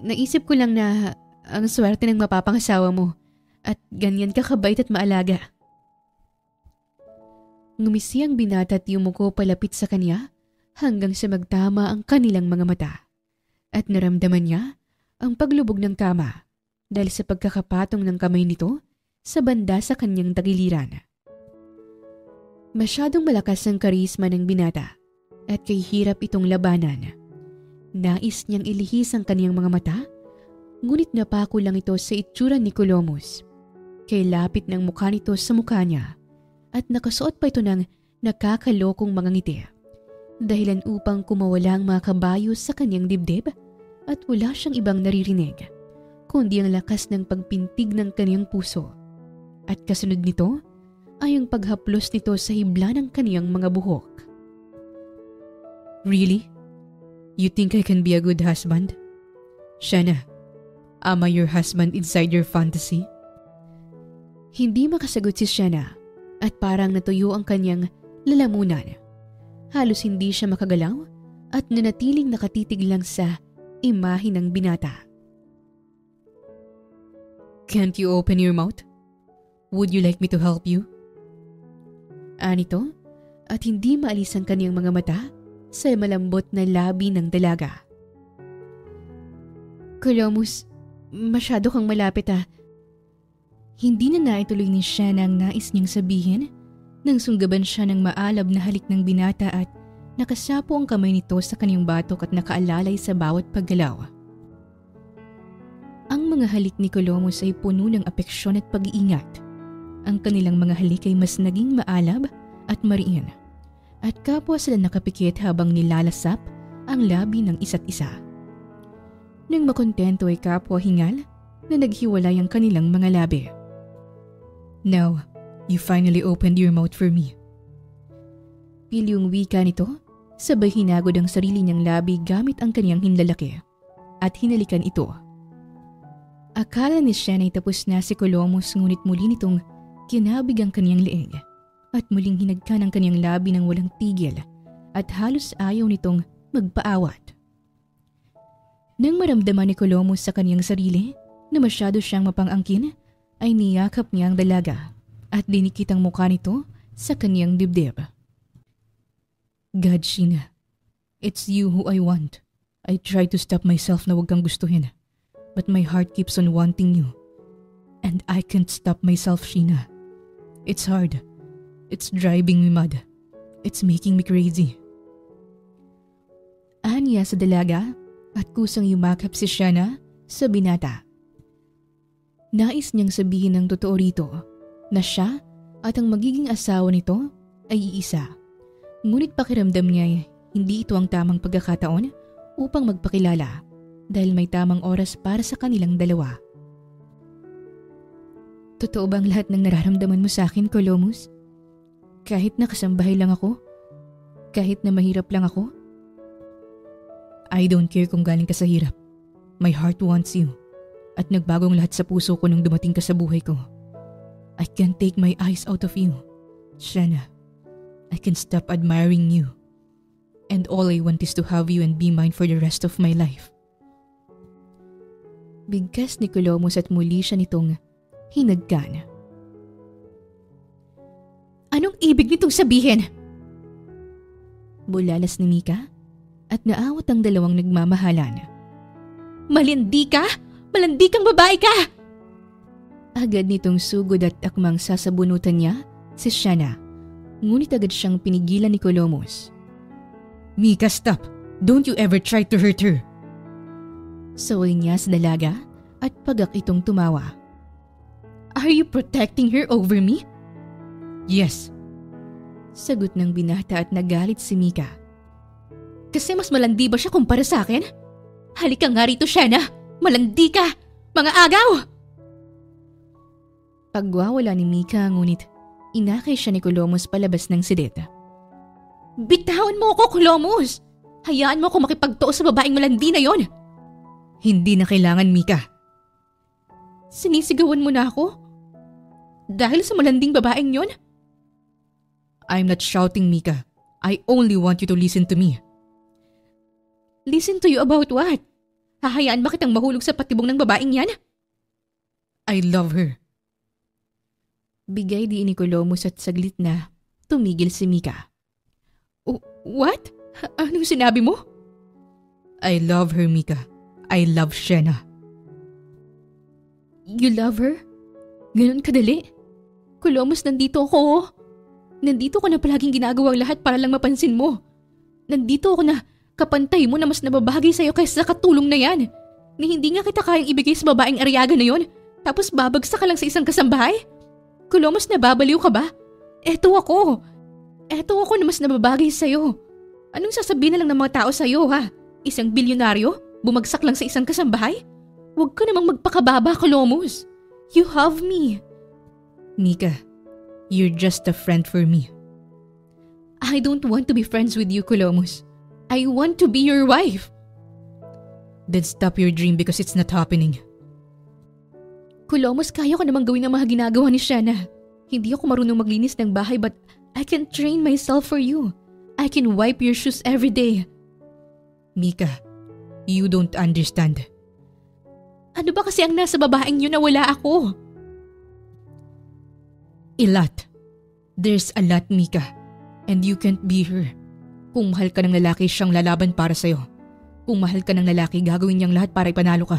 Naisip ko lang na ang swerte ng mapapangasawa mo at ganyan ka kabait at maalaga. Ngumisi ang binata at yumuko palapit sa kanya hanggang sa magtama ang kanilang mga mata at naramdaman niya ang paglubog ng tama dahil sa pagkakapatong ng kamay nito sa banda sa kanyang tagiliran. Masyadong malakas ang karisma ng binata at kay hirap itong labanan. Nais niyang ilihis ang kaniyang mga mata, ngunit napako lang ito sa itsura ni Colomos. Kay lapit ng mukha nito sa mukha niya at nakasuot pa ito ng nakakalokong mga ngiti. Dahilan upang kumawala ang mga kabayo sa kanyang dibdib at wala siyang ibang naririnig, kundi ang lakas ng pagpintig ng kaniyang puso. At kasunod nito ay ang paghaplos nito sa hibla ng kaniyang mga buhok. Really? You think I can be a good husband? Shanna, am I your husband inside your fantasy? Hindi makasagot si Shanna at parang natuyo ang kanyang lalamunan. Halos hindi siya makagalaw at nanatiling nakatitig lang sa imahe ng binata. Can't you open your mouth? Would you like me to help you? Anito at hindi maalis ang kaniyang mga mata sa malambot na labi ng dalaga. Colomos, masyado kang malapit ah. Hindi na naituloy ni Shanna ang nais niyang sabihin nang sunggaban siya ng maalab na halik ng binata at nakasapo ang kamay nito sa kaniyang batok at nakaalalay sa bawat paggalaw. Ang mga halik ni Colomos ay puno ng apeksyon at pag-iingat. Ang kanilang mga halik ay mas naging maalab at mariin. At kapwa sila nakapikit habang nilalasap ang labi ng isa't isa. Nang makontento ay kapwa hingal na naghiwalay ang kanilang mga labi. Now, you finally opened your mouth for me. Pilyong wika nito, sabay hinagod ang sarili niyang labi gamit ang kanyang hinlalaki at hinalikan ito. Akala ni Shanna ay tapos na si Colomos ngunit muli nitong kinabig ang kanyang leeg. At muling hinagkan ang kanyang labi ng walang tigil at halos ayaw nitong magpaawat. Nang maramdaman ni Colomos sa kanyang sarili na masyado siyang mapangangkin, ay niyakap niya ang dalaga at dinikit ang mukha nito sa kanyang dibdib. God, Sheena, it's you who I want. I try to stop myself na huwag kang gustuhin, but my heart keeps on wanting you. And I can't stop myself, Sheena. It's hard. It's driving me mad. It's making me crazy. Anya sa dalaga at kusang yumakap si Shanna sa binata. Nais niyang sabihin ng totoo rito na siya at ang magiging asawa nito ay iisa. Ngunit pakiramdam niya hindi ito ang tamang pagkakataon upang magpakilala dahil may tamang oras para sa kanilang dalawa. Totoo bang lahat ng nararamdaman mo sa akin, Colomos? Kahit na kasambahay lang ako? Kahit na mahirap lang ako? I don't care kung galing ka sa hirap. My heart wants you. At nagbagong lahat sa puso ko nung dumating ka sa buhay ko. I can't take my eyes out of you. Shanna, I can't stop admiring you. And all I want is to have you and be mine for the rest of my life. Bigkas ni Colomos at muli siya nitong hinagkan. Anong ibig nitong sabihin? Bulalas ni Mika at naawat ang dalawang nagmamahalan. Malindi ka? Malandi kang babae ka! Agad nitong sugod at akmang sasabunutan niya si Shanna. Ngunit agad siyang pinigilan ni Colomos. Mika, stop! Don't you ever try to hurt her! Saway niya sa dalaga at pagak itong tumawa. Are you protecting her over me? Yes. Sagot ng binata at nagalit si Mika. Kasi mas malandi ba siya kumpara sa akin? Halika nga rito, Shanna! Malandi ka! Mga agaw! Pagwawala ni Mika ngunit inakay siya ni Colomos palabas ng silid. Bitawan mo ako, Colomos! Hayaan mo ako makipagtuo sa babaeng malandi na yon! Hindi na kailangan, Mika. Sinisigawan mo na ako? Dahil sa malanding babaeng yon? I'm not shouting, Mika. I only want you to listen to me. Listen to you about what? Hahayaan ba kitang mahulog sa patibong ng babaeng yan? I love her. Bigay diin ni Colomos at saglit na tumigil si Mika. What? Anong sinabi mo? I love her, Mika. I love Shena. You love her? Ganun kadali? Colomos, nandito ako. Nandito ko na palaging ginagawang lahat para lang mapansin mo. Nandito ako na kapantay mo na mas nababagay sa'yo kaysa sa katulong na yan. Ni hindi nga kita kayang ibigay sa babaeng Ariaga na yon, tapos babagsak ka lang sa isang kasambahay? Colomos, nababaliw ka ba? Eto ako na mas nababagay sa'yo. Anong sasabihin na lang ng mga tao sa'yo, ha? Isang bilyonaryo? Bumagsak lang sa isang kasambahay? Huwag ka namang magpakababa, Colomos. You have me. Mika, you're just a friend for me. I don't want to be friends with you, Colomos. I want to be your wife. Then stop your dream because it's not happening. Colomos, kaya ko namang gawin ang mga ginagawa ni Shena. Hindi ako marunong maglinis ng bahay but I can train myself for you. I can wipe your shoes every day. Mika, you don't understand. Ano ba kasi ang nasa babaeng yun na wala ako? A lot. There's a lot, Mika. And you can't be her. Kung mahal ka ng lalaki, siyang lalaban para sa'yo. Kung mahal ka ng lalaki, gagawin niyang lahat para ipanalo ka.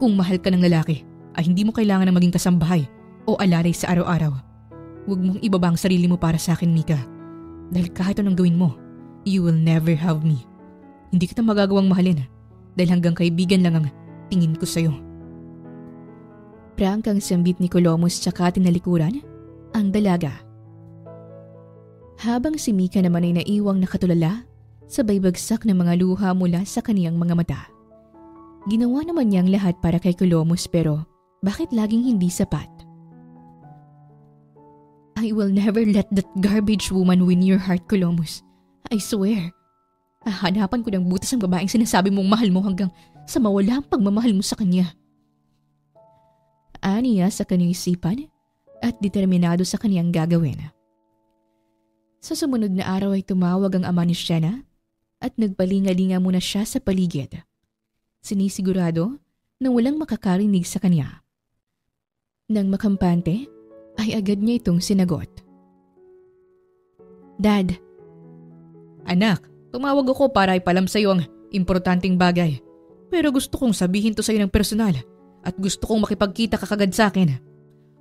Kung mahal ka ng lalaki, ay hindi mo kailangan ng maging kasambahay o alalay sa araw-araw. Huwag mong ibaba ang sarili mo para sa akin, Mika. Dahil kahit anong gawin mo, you will never have me. Hindi kita magagawang mahalin dahil hanggang kaibigan lang ang tingin ko sa'yo. Prangkang sambit ni Colomos tsaka tinalikuran ang dalaga. Habang si Mika naman ay naiwang nakatulala, sabay bagsak ng mga luha mula sa kaniyang mga mata. Ginawa naman niyang lahat para kay Colomos pero bakit laging hindi sapat? I will never let that garbage woman win your heart, Colomos. I swear. Hahanapan ko ng butas ang babaeng sinasabi mong mahal mo hanggang sa mawala ang pagmamahal mo sa kanya. Aniya sa kanyang isipan at determinado sa kanyang gagawin. Sa sumunod na araw ay tumawag ang ama ni Shena at nagpalinga-linga muna siya sa paligid. Sinisigurado na walang makakarinig sa kanya. Nang makampante, ay agad niya itong sinagot. Dad. Anak, tumawag ako para ipalam sa iyo ang importanteng bagay. Pero gusto kong sabihin to sa iyo ng personal at gusto kong makipagkita ka kagad sa akin.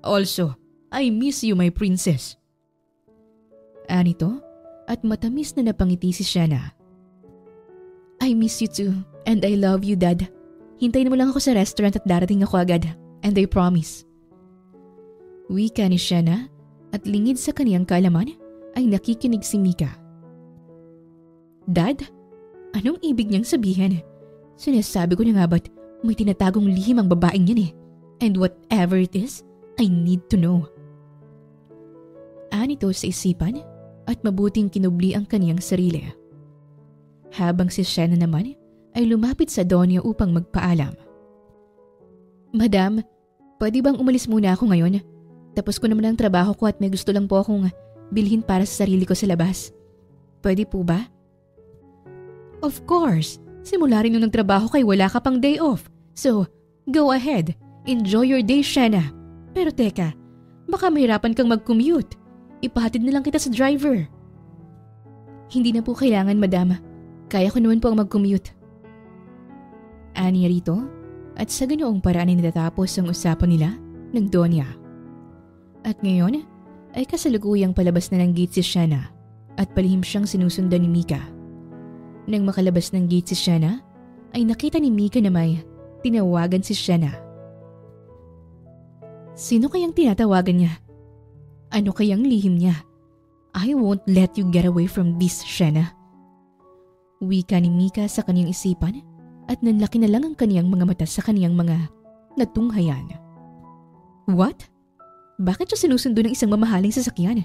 Also, I miss you, my princess. Anito at matamis na napangiti si Shena. I miss you too and I love you, Dad. Hintayin mo lang ako sa restaurant at darating ako agad. And I promise. Wika ni Shena at lingid sa kaniyang kaalaman ay nakikinig si Mika. Dad, anong ibig niyang sabihin? Sinasabi ko na nga ba't may tinatagong lihim ang babaeng yan eh. And whatever it is, I need to know. Anito sa isipan at mabuting kinubli ang kaniyang sarili. Habang si Shena naman ay lumapit sa Donya upang magpaalam. Madam, pwede bang umalis muna ako ngayon? Tapos ko naman ang trabaho ko at may gusto lang po akong bilhin para sa sarili ko sa labas. Pwede po ba? Of course. Simula rin nung nagtrabaho kay wala ka pang day off. So, go ahead. Enjoy your day, Shena. Pero teka, baka mahirapan kang mag-commute. Ipahatid na lang kita sa driver. Hindi na po kailangan, madam. Kaya ko naman po ang mag-commute. Aniya rito at sa ganoong paraan ay natatapos ang usapan nila ng Donya. At ngayon ay kasalukuyang palabas na ng gate si Shena at palihim siyang sinusundan ni Mika. Nang makalabas ng gate si Shena ay nakita ni Mika na may tinawagan si Shena. Sino kayang tinatawagan niya? Ano kayang lihim niya? I won't let you get away from this, Shena. Wika ni Mika sa kanyang isipan at nanlaki na lang ang kaniyang mga mata sa kaniyang mga natunghayan. What? Bakit siya sinusundo ng isang mamahaling sasakyan?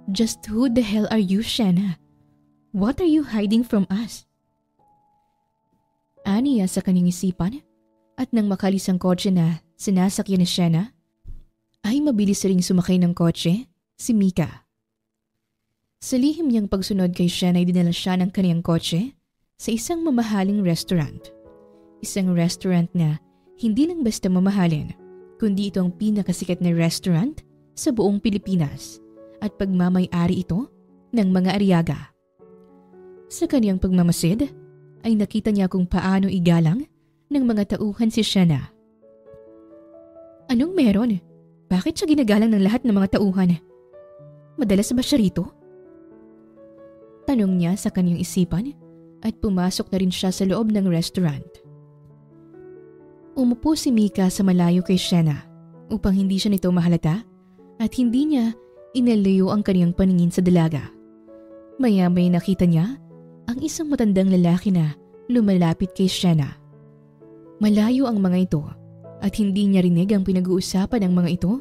Just who the hell are you, Shena? What are you hiding from us? Aniya sa kanyang isipan at nang makalis ang kotse na sinasakyan ni Shanna, ay mabilis ring sumakay ng kotse si Mika. Sa lihim niyang pagsunod kay Shanna ay dinala siya ng kanyang kotse sa isang mamahaling restaurant. Isang restaurant na hindi lang basta mamahalin, kundi ito ang pinakasikat na restaurant sa buong Pilipinas at pagmamay-ari ito ng mga Arriaga. Sa kanyang pagmamasid ay nakita niya kung paano igalang ng mga tauhan si Shanna. Anong meron? Bakit siya ginagalang ng lahat ng mga tauhan? Madalas ba siya rito? Tanong niya sa kanyang isipan at pumasok na rin siya sa loob ng restaurant. Umupo si Mika sa malayo kay Shanna upang hindi siya nito mahalata at hindi niya inalayo ang kanyang paningin sa dalaga. Maya-may nakita niya ang isang matandang lalaki na lumalapit kay Shanna. Malayo ang mga ito at hindi niya rinig ang pinag-uusapan ng mga ito,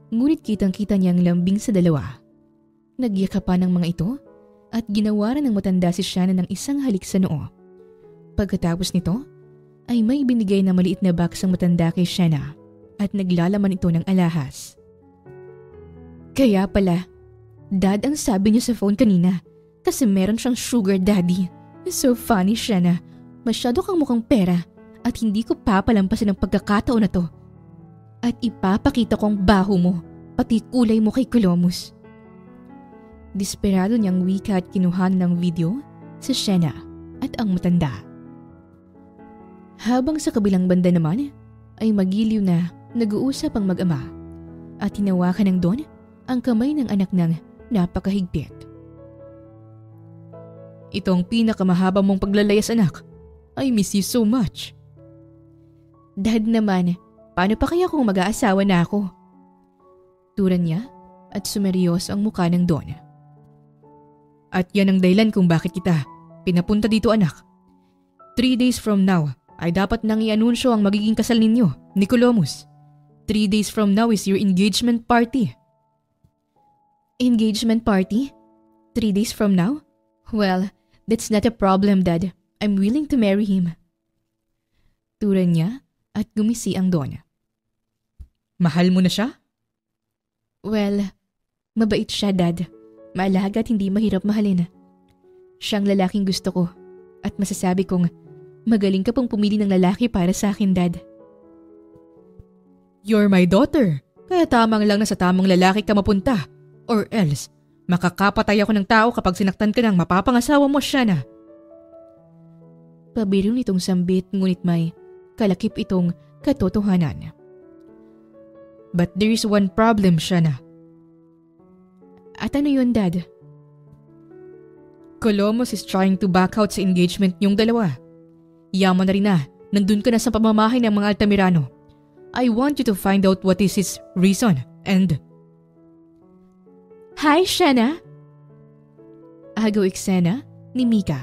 ngunit kitang-kita niya ang lambing sa dalawa. Nagyakapan ng mga ito at ginawaran ng matanda si Shanna ng isang halik sa noo. Pagkatapos nito ay may binigay na maliit na box ang matanda kay Shanna at naglalaman ito ng alahas. Kaya pala, Dad ang sabi niya sa phone kanina kasi meron siyang sugar daddy. So funny, Shanna. Masyado kang mukhang pera at hindi ko papalampasin ang pagkakataon na to. At ipapakita ko ang baho mo, pati kulay mo kay Colomus. Desperado niyang wika at kinuhanan ng video si Shanna at ang matanda. Habang sa kabilang banda naman ay magiliw na nag-uusap ang mag-ama at hinawakan ng Don ang kamay ng anak ng napakahigpit. Ito ang pinakamahaba mong paglalayas, anak. I miss you so much. Dad naman, paano pa kaya kung mag-aasawa na ako? Turan niya at sumeryoso ang mukha ng Don. At yan ang dahilan kung bakit kita pinapunta dito, anak. 3 days from now ay dapat nang i-anunsyo ang magiging kasal ninyo ni Colomus. 3 days from now is your engagement party. Engagement party? 3 days from now? Well, that's not a problem, Dad. I'm willing to marry him. Turan niya at gumisi ang Don. Mahal mo na siya? Well, mabait siya, Dad. Maalaga at hindi mahirap mahalin. Siyang lalaking gusto ko at masasabi kong magaling ka pong pumili ng lalaki para sa akin, Dad. You're my daughter, kaya tamang lang na sa tamang lalaki ka mapunta. Or else, makakapatay ako ng tao kapag sinaktan ka ng mapapangasawa mo, Shanna. Pabiro nitong sambit ngunit may kalakip itong katotohanan. But there is one problem, Shanna. At ano yun, Dad? Colomus is trying to back out sa engagement niyong dalawa. Yaman na rin na, nandun ka na sa pamamahay ng mga Altamirano. I want you to find out what is his reason and... Hi, Shanna! Agaw eksena ni Mika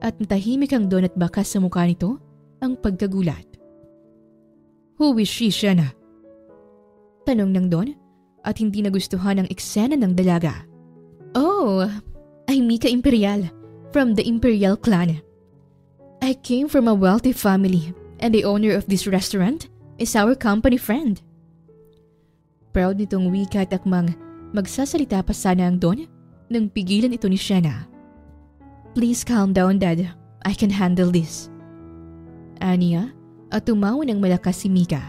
at natahimik ang Don at bakas sa mukha nito ang pagkagulat. Who is she, Shanna? Tanong ng Don at hindi nagustuhan ang eksena ng dalaga. Oh, I'm Mika Imperial from the Imperial clan. I came from a wealthy family and the owner of this restaurant is our company friend. Proud nitong wika at akmang magsasalita pa sana ang Don nang pigilan ito ni Shanna. Please calm down, Dad. I can handle this. Aniya at tumawa ng malakas si Mika.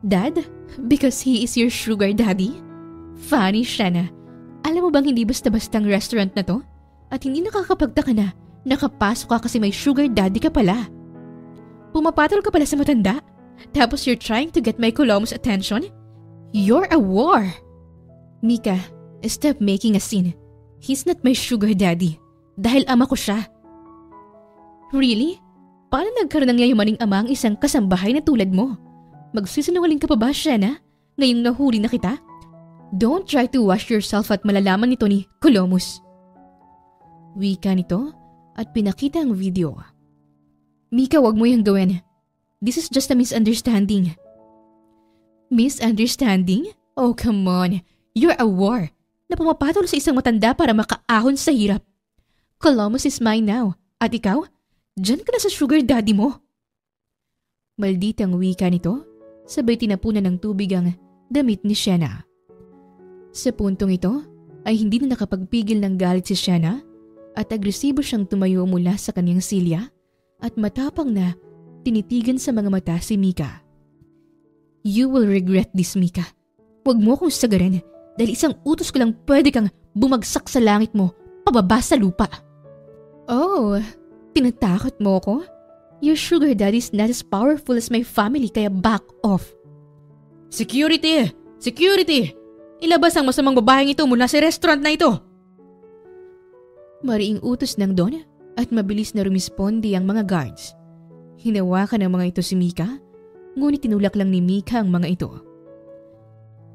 Dad? Because he is your sugar daddy? Funny, Shanna. Alam mo bang hindi basta-bastang restaurant na to? At hindi nakakapagtaka na nakapasok ka kasi may sugar daddy ka pala. Pumapatol ka pala sa matanda? Tapos you're trying to get my Colomus attention? You're a war! Mika, stop making a scene. He's not my sugar daddy. Dahil ama ko siya. Really? Paano nagkaroon ng yayamaning ama ang isang kasambahay na tulad mo? Magsisinungaling ka pa ba, Shanna? Ngayong nahuli na kita? Don't try to wash yourself at malalaman nito ni Colomus. Wika nito at pinakita ang video. Mika, wag mo yung gawin. This is just a misunderstanding. Misunderstanding? Oh, come on. You're a war na pumapatol sa isang matanda para makaahon sa hirap. Colomus is mine now. At ikaw? Diyan ka na sa sugar daddy mo. Malditang wika nito, sabay tinapunan ng tubig ang damit ni Shanna. Sa puntong ito ay hindi na nakapagpigil ng galit si Shanna at agresibo siyang tumayo mula sa kanyang silya at matapang na tinitigan sa mga mata si Mika. You will regret this, Mika. Huwag mo akong sagarin dahil isang utos ko lang pwede kang bumagsak sa langit mo pababa sa lupa. Oh, tinatakot mo ko? Your sugar daddy is not as powerful as my family kaya back off. Security! Security! Ilabas ang masamang babaeng ito mula sa restaurant na ito. Mariing utos ng Don at mabilis na rumisponde ang mga guards. Hinawakan ng mga ito si Mika, ngunit tinulak lang ni Mika ang mga ito.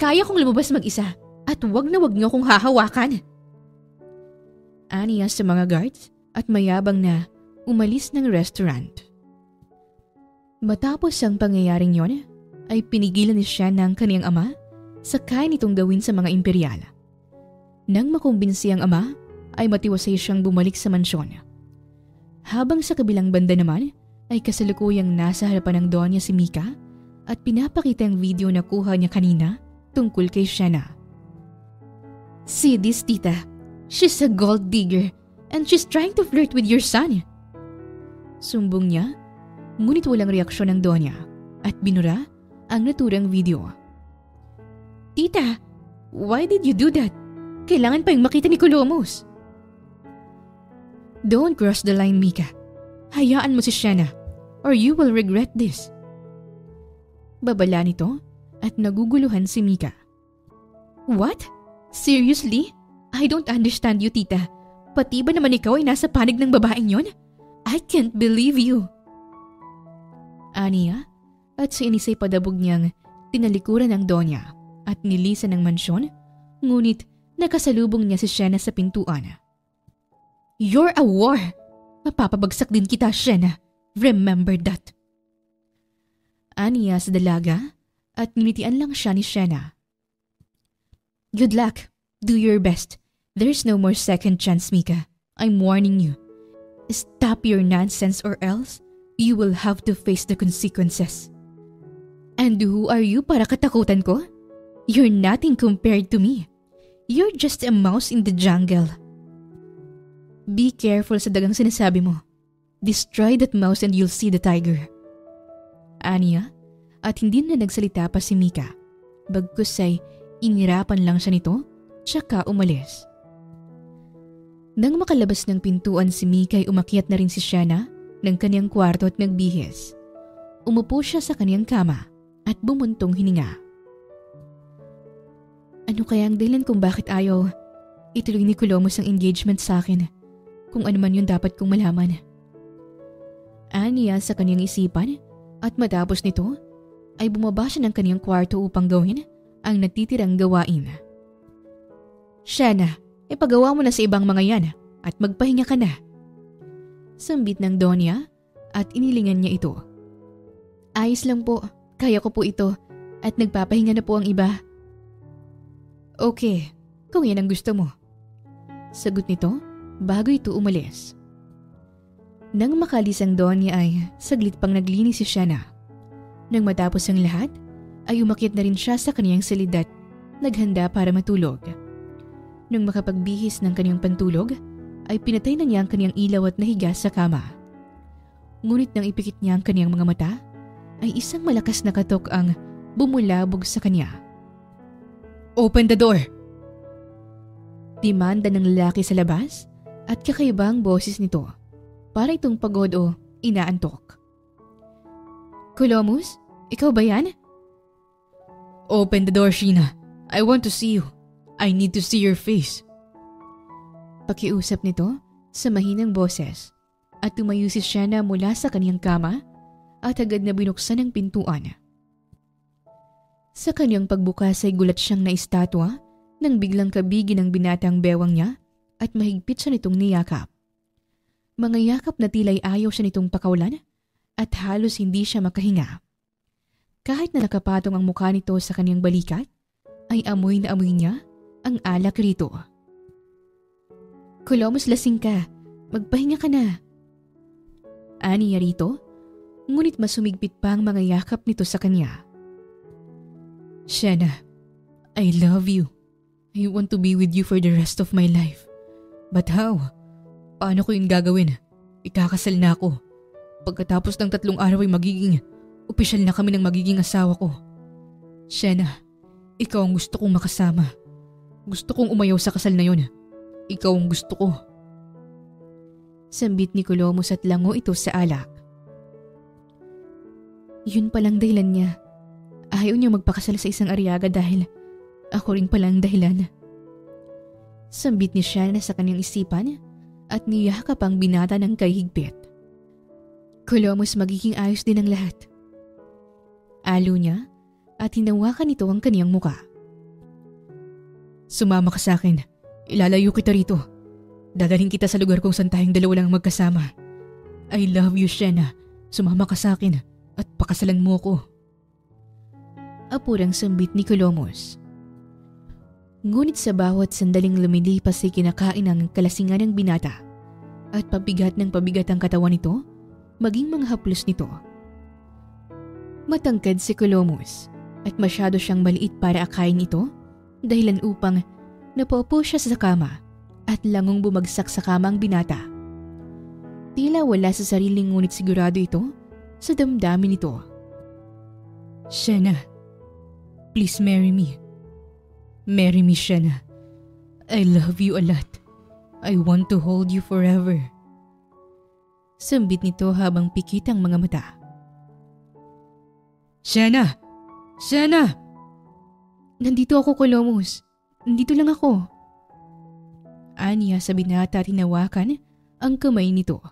Kaya kong lumabas mag-isa at wag na wag niyo akong hahawakan. Aniya sa mga guards at mayabang na umalis ng restaurant. Matapos ang pangyayaring yon, ay pinigilan ni Shanna ng kaniyang ama sa kaya nitong gawin sa mga imperial. Nang makumbinsi ang ama, ay matiwasay siyang bumalik sa mansyon. Habang sa kabilang banda naman, ay kasalukuyang nasa harapan ng Donya si Mika at pinapakita ang video na kuha niya kanina tungkol kay Shanna. See this, tita. She's a gold digger and she's trying to flirt with your son. Sumbong niya, ngunit walang reaksyon ng Donya at binura ang naturang video. Tita, why did you do that? Kailangan pa yung makita ni Colomos. Don't cross the line, Mika. Hayaan mo si Shanna or you will regret this. Babala nito at naguguluhan si Mika. What? Seriously? I don't understand you, tita. Pati ba naman ikaw ay nasa panig ng babaeng yon? I can't believe you. Aniya at si Inisay padabog niyang tinalikuran ng Donya at nilisan ng mansyon, ngunit nakasalubong niya si Shanna sa pintuan. You're a war! Mapapabagsak din kita, Shanna. Remember that. Aniya sa dalaga at nilitian lang siya ni Shanna. Good luck. Do your best. There's no more second chance, Mika. I'm warning you. Stop your nonsense or else you will have to face the consequences. And who are you para katakutan ko? You're nothing compared to me. You're just a mouse in the jungle. Be careful sa dagang sinasabi mo. Destroy that mouse and you'll see the tiger. Aniya, at hindi na nagsalita pa si Mika. Bagkus ay inirapan lang siya nito, tsaka umalis. Nang makalabas ng pintuan si Mika ay umakyat na rin si Shanna ng kanyang kwarto at nagbihis. Umupo siya sa kanyang kama at bumuntong hininga. Ano kaya ang dahilan kung bakit ayaw ituloy ni Colomos ang engagement sa akin? Kung ano man yun dapat kong malaman. Aniya sa kanyang isipan at matapos nito ay bumaba siya ng kanyang kwarto upang gawin ang natitirang gawain. Shanna, ipagawa mo na sa ibang mga yan at magpahinga ka na. Sambit ng Donya at inilingan niya ito. Ayos lang po, kaya ko po ito at nagpapahinga na po ang iba. Okay, kung yan ang gusto mo. Sagot nito bago ito umalis. Nang makalis ang Donya ay saglit pang naglinis si Shanna. Nang matapos ang lahat, ay umakyat na rin siya sa kaniyang silid at naghanda para matulog. Nang makapagbihis ng kaniyang pantulog, ay pinatay na niya ang kaniyang ilaw at nahiga sa kama. Ngunit nang ipikit niya ang kaniyang mga mata, ay isang malakas na katok ang bumulabog sa kaniya. Open the door! Demanda ng lalaki sa labas at kakaibang boses nito. Para itong pagod o inaantok. Colomos, ikaw ba yan? Open the door, Sheena. I want to see you. I need to see your face. Pakiusap nito sa mahinang boses at tumayo si Shanna mula sa kaniyang kama at agad na binuksan ang pintuan. Sa kaniyang pagbukas ay gulat siyang naistatwa nang biglang kabigi ng binatang bewang niya at mahigpit siya nitong niyakap. Mga yakap na tila'y ayaw siya nitong pakawalan at halos hindi siya makahinga. Kahit na nakapatong ang mukha nito sa kaniyang balikat, ay amoy na amoy niya ang alak rito. Colomos, lasing ka. Magpahinga ka na. Aniya rito, ngunit mas sumigpit pa ang mga yakap nito sa kanya. Shanna, I love you. I want to be with you for the rest of my life. But how? Paano ko yun gagawin? Ikakasal na ako. Pagkatapos ng 3 araw ay opisyal na kami ng magiging asawa ko. Shanna, ikaw ang gusto kong makasama. Gusto kong umayaw sa kasal na yun. Ikaw ang gusto ko. Sambit ni Colomos at lango ito sa alak. Yun palang dahilan niya. Ayaw niya magpakasal sa isang Arriaga dahil ako rin palang dahilan. Sambit ni Shanna sa kanyang isipan at niyakap ang binata ng kahigpit. Colomos, magiging ayos din ang lahat. Alo niya at hinawakan nito ang kaniyang muka. Sumama ka sa akin. Ilalayo kita rito. Dadalhin kita sa lugar kung saan tayong dalawa lang magkasama. I love you, Shanna. Sumama ka sa akin at pakasalan mo ko. Apurang sambit ni Colomos. Ngunit sa bawat sandaling lumilipas ay kinakain ang kalasingan ng binata at pabigat ng pabigat ang katawan nito, maging mga haplos nito. Matangkad si Colomos at masyado siyang maliit para akayin ito dahilan upang napaupo siya sa kama at langong bumagsak sa kama ang binata. Tila wala sa sariling ngunit sigurado ito sa damdamin nito. Shanna, please marry me. Marry me, Shanna. I love you a lot. I want to hold you forever. Sambit nito habang pikit ang mga mata. Shanna! Shanna! Nandito ako, Colomos. Nandito lang ako. Aniya sa binata at hinawakan ang kamay nito.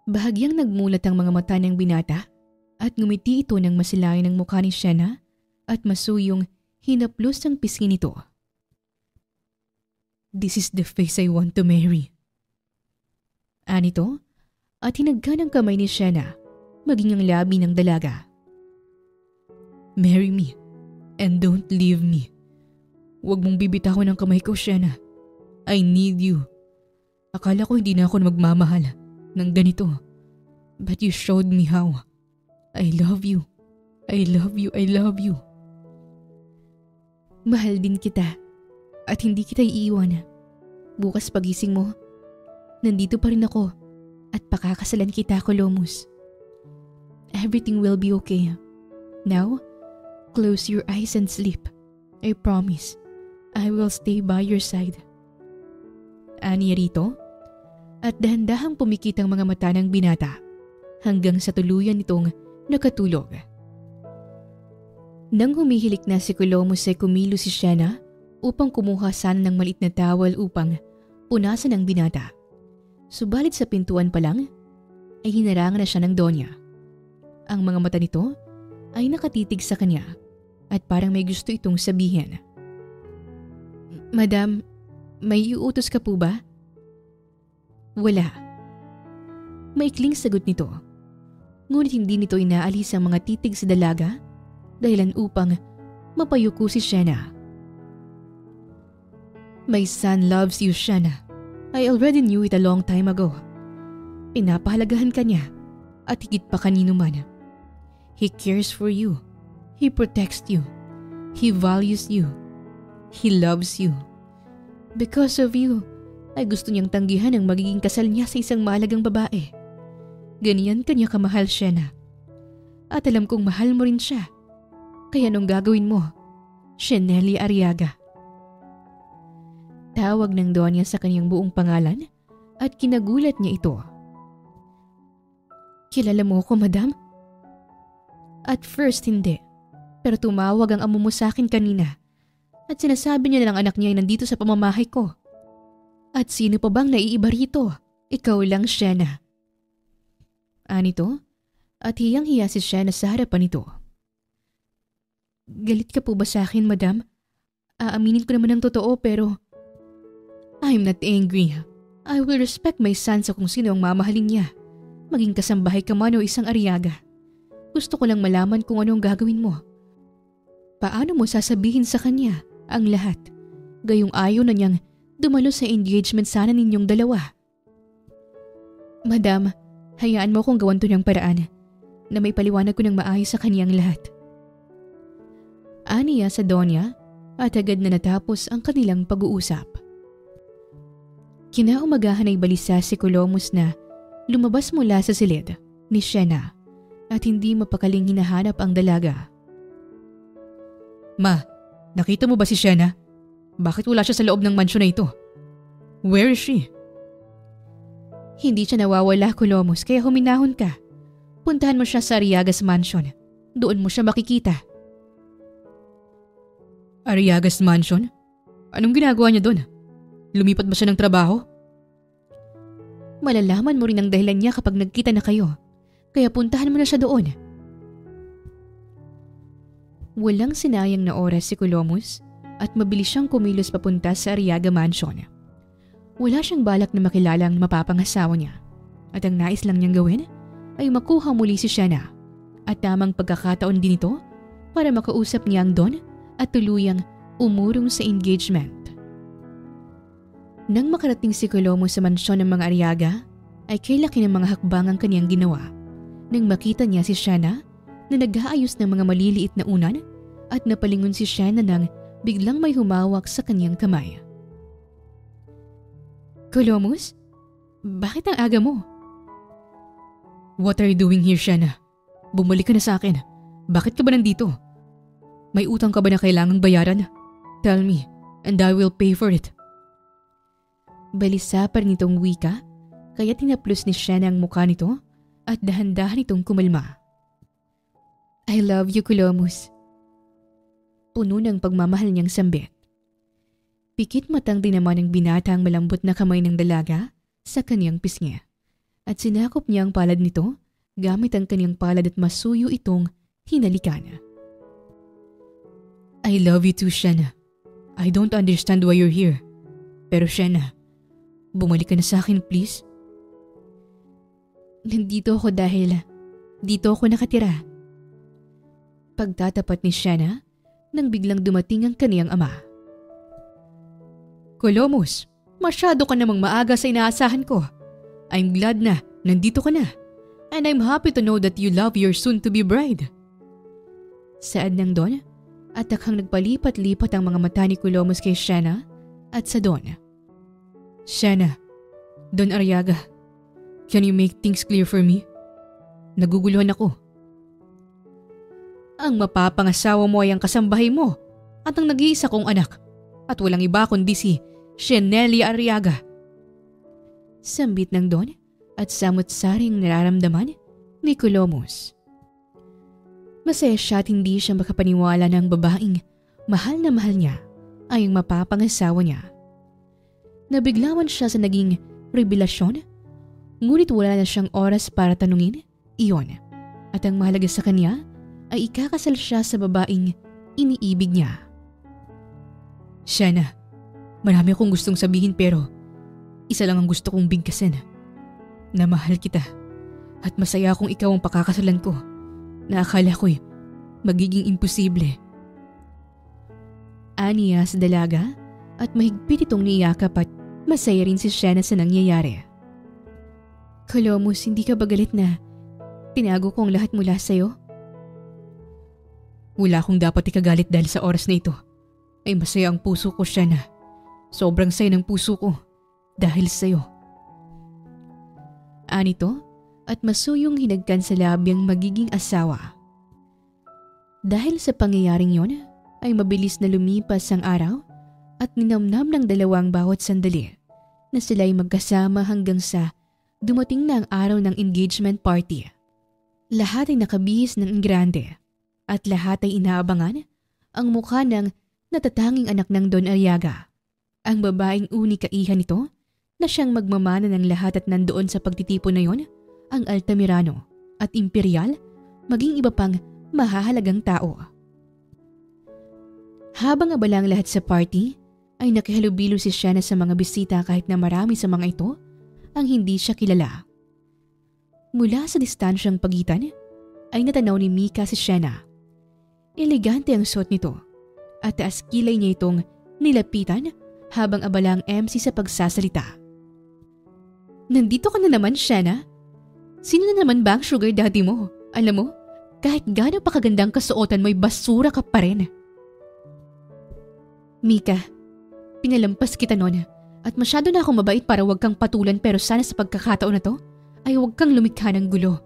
Bahagyang nagmulat ang mga mata ng binata at ngumiti ito ng masilayan ng mukha ni Shanna at masuyong hinaplos ang pisngi nito. This is the face I want to marry. Anito at hinagkan ang kamay ni Shanna maging ang labi ng dalaga. Marry me and don't leave me. Huwag mong bibitawin ang kamay ko, Shanna. I need you. Akala ko hindi na ako magmamahal ng ganito. But you showed me how. I love you. I love you. I love you. Mahal din kita at hindi kita iiwan. Bukas pagising mo, nandito pa rin ako at pakakasalan kita, Colomos. Everything will be okay. Now, close your eyes and sleep. I promise, I will stay by your side. Aniya rito at dahan-dahang pumikit ang mga mata ng binata hanggang sa tuluyan nitong nakatulog. Nang humihilik na si Colomos ay kumilos si Shanna upang kumuha sana ng maliit na towel upang punasan ang binata. Subalit sa pintuan pa lang ay hinarangan na siya ng Donya. Ang mga mata nito ay nakatitig sa kanya at parang may gusto itong sabihin. Madam, may iuutos ka po ba? Wala. Maikling sagot nito. Ngunit hindi nito inaalis ang mga titig sa dalaga dahilan upang mapayuko si Shanna. My son loves you, Shanna. I already knew it a long time ago. Pinapahalagahan ka niya at higit pa kanino man. He cares for you. He protects you. He values you. He loves you. Because of you, ay gusto niyang tanggihan ang magiging kasal niya sa isang mahalagang babae. Ganyan kanya kamahal, Shanna. At alam kong mahal mo rin siya. Kaya anong gagawin mo? Shanelli Arriaga. Tawag ng Donya sa kanyang buong pangalan at kinagulat niya ito. Kilala mo ko, madam? At first hindi, pero tumawag ang amo mo sa akin kanina at sinasabi niya na ang anak niya ay nandito sa pamamahay ko. At sino pa bang naiiba rito? Ikaw lang, Shanna. Anito at hiyang-hiya si Shanna sa harapan nito. Galit ka po ba sa akin, madam? Aaminin ko naman ang totoo pero I'm not angry. I will respect my son sa kung sino ang mamahalin niya. Maging kasambahay ka man o isang Arriaga. Gusto ko lang malaman kung ano ang gagawin mo. Paano mo sasabihin sa kanya ang lahat? Gayong ayaw na niyang dumalo sa engagement sana ninyong dalawa. Madam, hayaan mo kung gawan to ng paraan na may paliwanag ko ng maayos sa kaniyang lahat. Aniya sa Donya at agad na natapos ang kanilang pag-uusap. Kinaumagahan ay balisa si Colomos na lumabas mula sa silid ni Sienna at hindi mapakaling hinahanap ang dalaga. Ma, nakita mo ba si Sienna? Bakit wala siya sa loob ng mansyon na ito? Where is she? Hindi siya nawawala, Colomos, kaya huminahon ka. Puntahan mo siya sa Arriagas Mansion. Doon mo siya makikita. Arriagas Mansion? Anong ginagawa niya doon? Lumipat ba siya ng trabaho? Malalaman mo rin ang dahilan niya kapag nagkita na kayo. Kaya puntahan mo na siya doon. Walang sinayang na oras si Colomos at mabilis siyang kumilos papunta sa Arriaga Mansion. Wala siyang balak na makilala ang mapapangasawa niya at ang nais lang niyang gawin ay makuha muli si Sienna at tamang pagkakataon din ito para makausap niya ang Don at tuluyang umurong sa engagement. Nang makarating si Colomos sa mansyon ng mga Arriaga ay kailaki ng mga hakbang ang kaniyang ginawa nang makita niya si Sienna na nag-aayos ng mga maliliit na unan at napalingon si Sienna nang biglang may humawak sa kaniyang kamay. Colomos? Bakit ang aga mo? What are you doing here, Sienna? Bumalik ka na sa akin. Bakit ka ba nandito? May utang ka ba na kailangang bayaran? Tell me, and I will pay for it. Balisa pa rin itong wika, kaya tinaplos ni Sienna ang mukha nito at dahan-dahan itong kumalma. I love you, Colomos. Puno ng pagmamahal niyang sambit. Pikit matang din naman ang binata ang malambot na kamay ng dalaga sa kaniyang pisngi at sinakop niya ang palad nito gamit ang kaniyang palad at masuyo itong hinalikan. I love you too, Sienna. I don't understand why you're here. Pero Sienna, bumalik ka na sa akin, please. Nandito ako dahil dito ako nakatira. Pagtatapat ni Sienna nang biglang dumating ang kaniyang ama. Colomos, masyado ka namang maaga sa inaasahan ko. I'm glad na nandito ka na. And I'm happy to know that you love your soon-to-be bride. Saad ng Don at takhang nagpalipat-lipat ang mga mata ni Colomos kay Sienna at sa Don. Sienna, Don Arriaga, can you make things clear for me? Naguguluhan ako. Ang mapapangasawa mo ay ang kasambahay mo at ang nag-iisa kong anak at walang iba kundi si Shenelia Arriaga. Sambit ng Don at samot-saring nararamdaman ni Colomos. Masaya siya at hindi siya makapaniwala na ang babaeng mahal na mahal niya ay ang mapapangasawa niya. Nabiglawan siya sa naging revelasyon, ngunit wala na siyang oras para tanungin iyon at ang mahalaga sa kanya ay ikakasal siya sa babaeng iniibig niya. Sienna, marami akong gustong sabihin pero isa lang ang gusto kong bigkasin. Na mahal kita at masaya akong ikaw ang pakakasalan ko na akala ko'y magiging imposible. Aniya sa dalaga at mahigpit itong niyakap at masaya rin si Sienna sa nangyayari. Colomos, hindi ka ba galit na tinago ko ang lahat mula sa'yo? Wala akong dapat ikagalit dahil sa oras na ito. Ay masaya ang puso ko, Sienna. Sobrang saya ng puso ko dahil sa'yo. Anito at masuyong hinagkan sa labi ang magiging asawa. Dahil sa pangyayaring yon ay mabilis na lumipas ang araw at ninamnam ng dalawang bawat sandali na sila'y magkasama hanggang sa dumating na ang araw ng engagement party. Lahat ay nakabihis ng grande at lahat ay inaabangan ang mukha ng natatanging anak ng Don Arriaga, ang babaeng unika-iha nito na siyang magmamana ng lahat at nandoon sa pagtitipon na yon ang Altamirano at Imperial maging iba pang mahahalagang tao. Habang abala ang lahat sa party, ay nakihalubilo si Sienna sa mga bisita kahit na marami sa mga ito ang hindi siya kilala. Mula sa distansyang pagitan, ay natanaw ni Mika si Sienna. Elegante ang suot nito at taas kilay niya itong nilapitan habang abala ang MC sa pagsasalita. Nandito ka na naman, Shanna. Sino na naman ba ang sugar daddy mo? Alam mo, kahit gaano pa kagandang kasuotan mo'y basura ka pa rin. Mika, pinalampas kita noon at masyado na akong mabait para wag kang patulan pero sana sa pagkakataon na to ay wag kang lumikha ng gulo.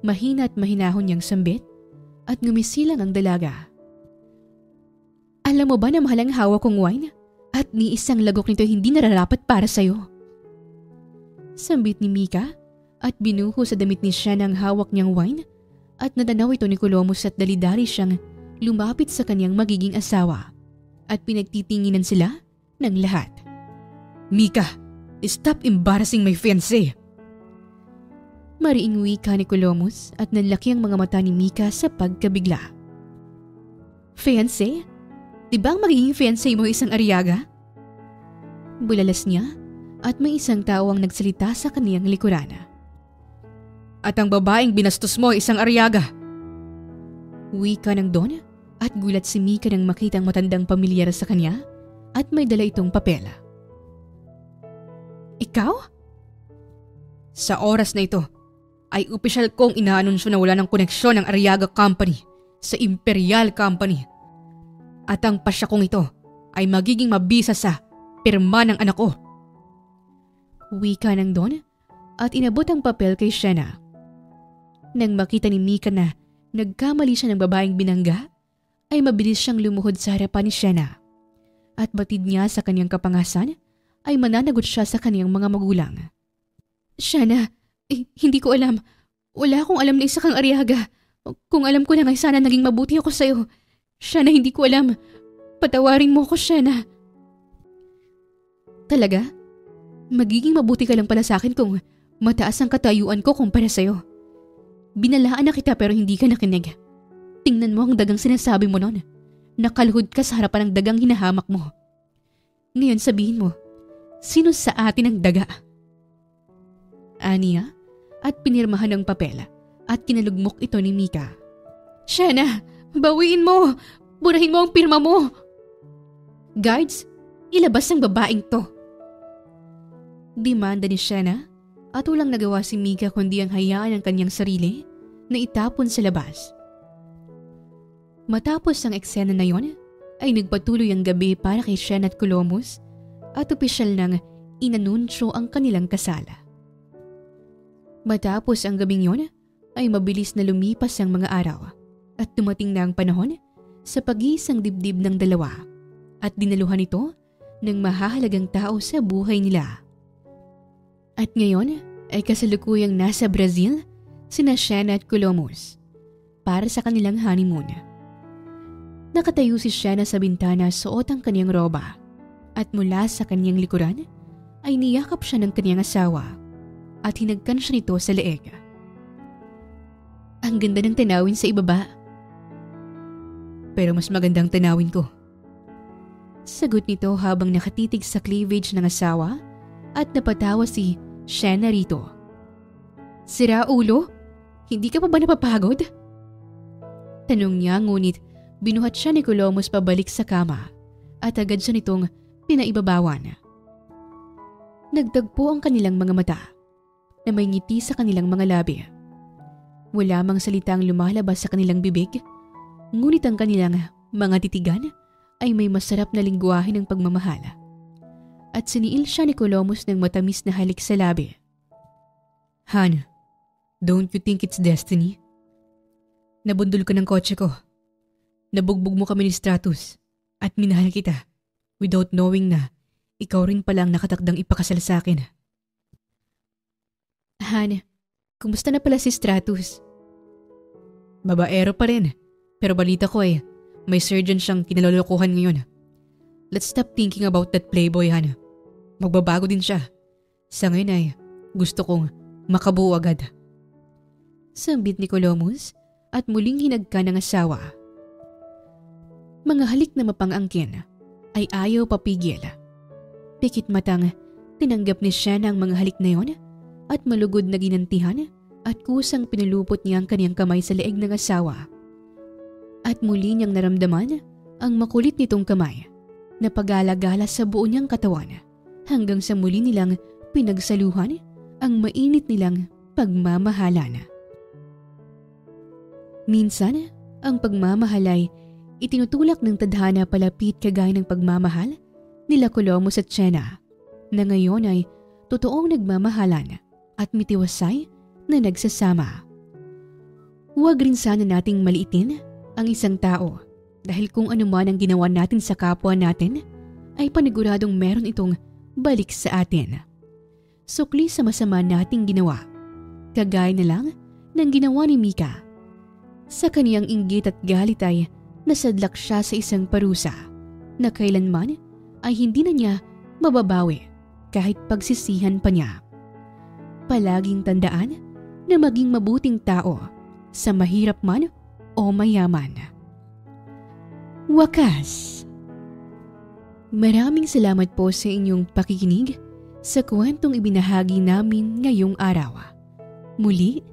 Mahina at mahinahon niyang sambit at ngumisilang ang dalaga. Alam mo ba na mahal ang hawak kong wine at ni isang lagok nito hindi nararapat para sa'yo? Sambit ni Mika at binuho sa damit ni Shanna ang hawak niyang wine at nadanaw ito ni Colomos at dalidari siyang lumapit sa kanyang magiging asawa at pinagtitinginan sila ng lahat. Mika, stop embarrassing my fiancé! Mariing wika ni Colomos at nanlaki ang mga mata ni Mika sa pagkabigla. Fiancé? Di ba ang magiging fiancé mo isang Arriaga? Bulalas niya at may isang tao ang nagsalita sa kaniyang likuran. At ang babaeng binastos mo isang Arriaga. Wika ng Don at gulat si Mika nang makitang matandang pamilyar sa kanya at may dala itong papel. Ikaw? Sa oras na ito ay opisyal kong inaanunsyo na wala ng koneksyon ng Arriaga Company sa Imperial Company. At ang pasya kong ito ay magiging mabisa sa pirma ng anak ko. Wika ng Don at inabot ang papel kay Shanna. Nang makita ni Mika na nagkamali siya ng babaeng binangga, ay mabilis siyang lumuhod sa harapan ni Shanna. At batid niya sa kanyang kapangasan ay mananagot siya sa kanyang mga magulang. Shanna, hindi ko alam. Wala akong alam na isa kang Arriaga. Kung alam ko lang ay sana naging mabuti ako sa'yo. Shanna, hindi ko alam. Patawarin mo ako, Shanna. Talaga? Magiging mabuti ka lang pala sa akin kung mataas ang katayuan ko kumpara sa'yo. Binalaan na kita pero hindi ka nakinig. Tingnan mo ang dagang sinasabi mo noon. Nakaluhod ka sa harapan ng dagang hinahamak mo. Ngayon sabihin mo, sino sa atin ang daga? Aniya at pinirmahan ng papel at kinalugmok ito ni Mika. Shanna, bawiin mo! Burahin mo ang pirma mo! Guards, ilabas ang babaeng to! Demanda ni Shanna at walang nagawa si Mika kundi ang hayaan ang kanyang sarili na itapon sa labas. Matapos ang eksena na yon, ay nagpatuloy ang gabi para kay Shanna at Colomos at opisyal nang inanunsyo ang kanilang kasal. Matapos ang gabing yon, ay mabilis na lumipas ang mga araw at dumating na ang panahon sa pag-iisang dibdib ng dalawa at dinaluhan ito ng mahahalagang tao sa buhay nila. At ngayon ay kasalukuyang nasa Brazil sina Shanna at Colomos para sa kanilang honeymoon. Nakatayo si Shanna sa bintana suot ang kanyang roba at mula sa kanyang likuran ay niyakap siya ng kanyang asawa at hinagkan siya nito sa leeg. Ang ganda ng tanawin sa ibaba. Pero mas magandang tanawin ko. Sagot nito habang nakatitig sa cleavage ng asawa at napatawa si Shanna rito. Sira ulo? Hindi ka pa ba napapagod? Tanong niya ngunit binuhat siya ni Colomos pabalik sa kama at agad siya nitong pinaibabawan. Nagtagpo ang kanilang mga mata na may ngiti sa kanilang mga labi. Wala mang salitang lumalabas sa kanilang bibig, ngunit ang kanilang mga titigan ay may masarap na lingwahe ng pagmamahal. At siniil siya ni Colomos ng matamis na halik sa labi. Han, don't you think it's destiny? Nabundol ka ng kotse ko. Nabugbog mo kami ni Stratus at minahal kita without knowing na ikaw rin pala ang nakatakdang ipakasal sa akin. Han, kumusta na pala si Stratus? Babaero pa rin, pero balita ko may surgeon siyang kinalolokohan ngayon. Let's stop thinking about that playboy, Han. Magbabago din siya. Sa ngayon ay gusto kong makabuo agad. Sambit ni Colomos at muling hinagka ng asawa. Mga halik na mapangangkin ay ayaw papigil. Pikit matang tinanggap ni Shanna ang mga halik na yon at malugod na ginantihan at kusang pinulupot niya ang kaniyang kamay sa leeg ng asawa. At muli niyang naramdaman ang makulit nitong kamay na pag-alagala sa buo niyang katawan hanggang sa muli nilang pinagsaluhan ang mainit nilang pagmamahalan. Minsan, ang pagmamahal ay itinutulak ng tadhana palapit kagaya ng pagmamahal nila Colomos at Chena na ngayon ay totoong nagmamahalan at mitiwasay na nagsasama. Huwag rin sana nating maliitin ang isang tao dahil kung ano man ang ginawa natin sa kapwa natin ay paniguradong meron itong balik sa atin. Sukli sa masama nating ginawa, kagaya na lang ng ginawa ni Mika. Sa kaniyang inggit at galit ay nasadlak siya sa isang parusa na kailanman ay hindi na niya mababawi kahit pagsisihan pa niya. Palaging tandaan na maging mabuting tao sa mahirap man o mayaman. Wakas. Maraming salamat po sa inyong pakikinig sa kwentong ibinahagi namin ngayong araw. Muli,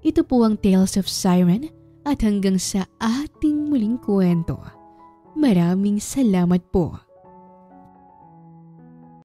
ito po ang Tales of Siren at hanggang sa ating muling kwento. Maraming salamat po.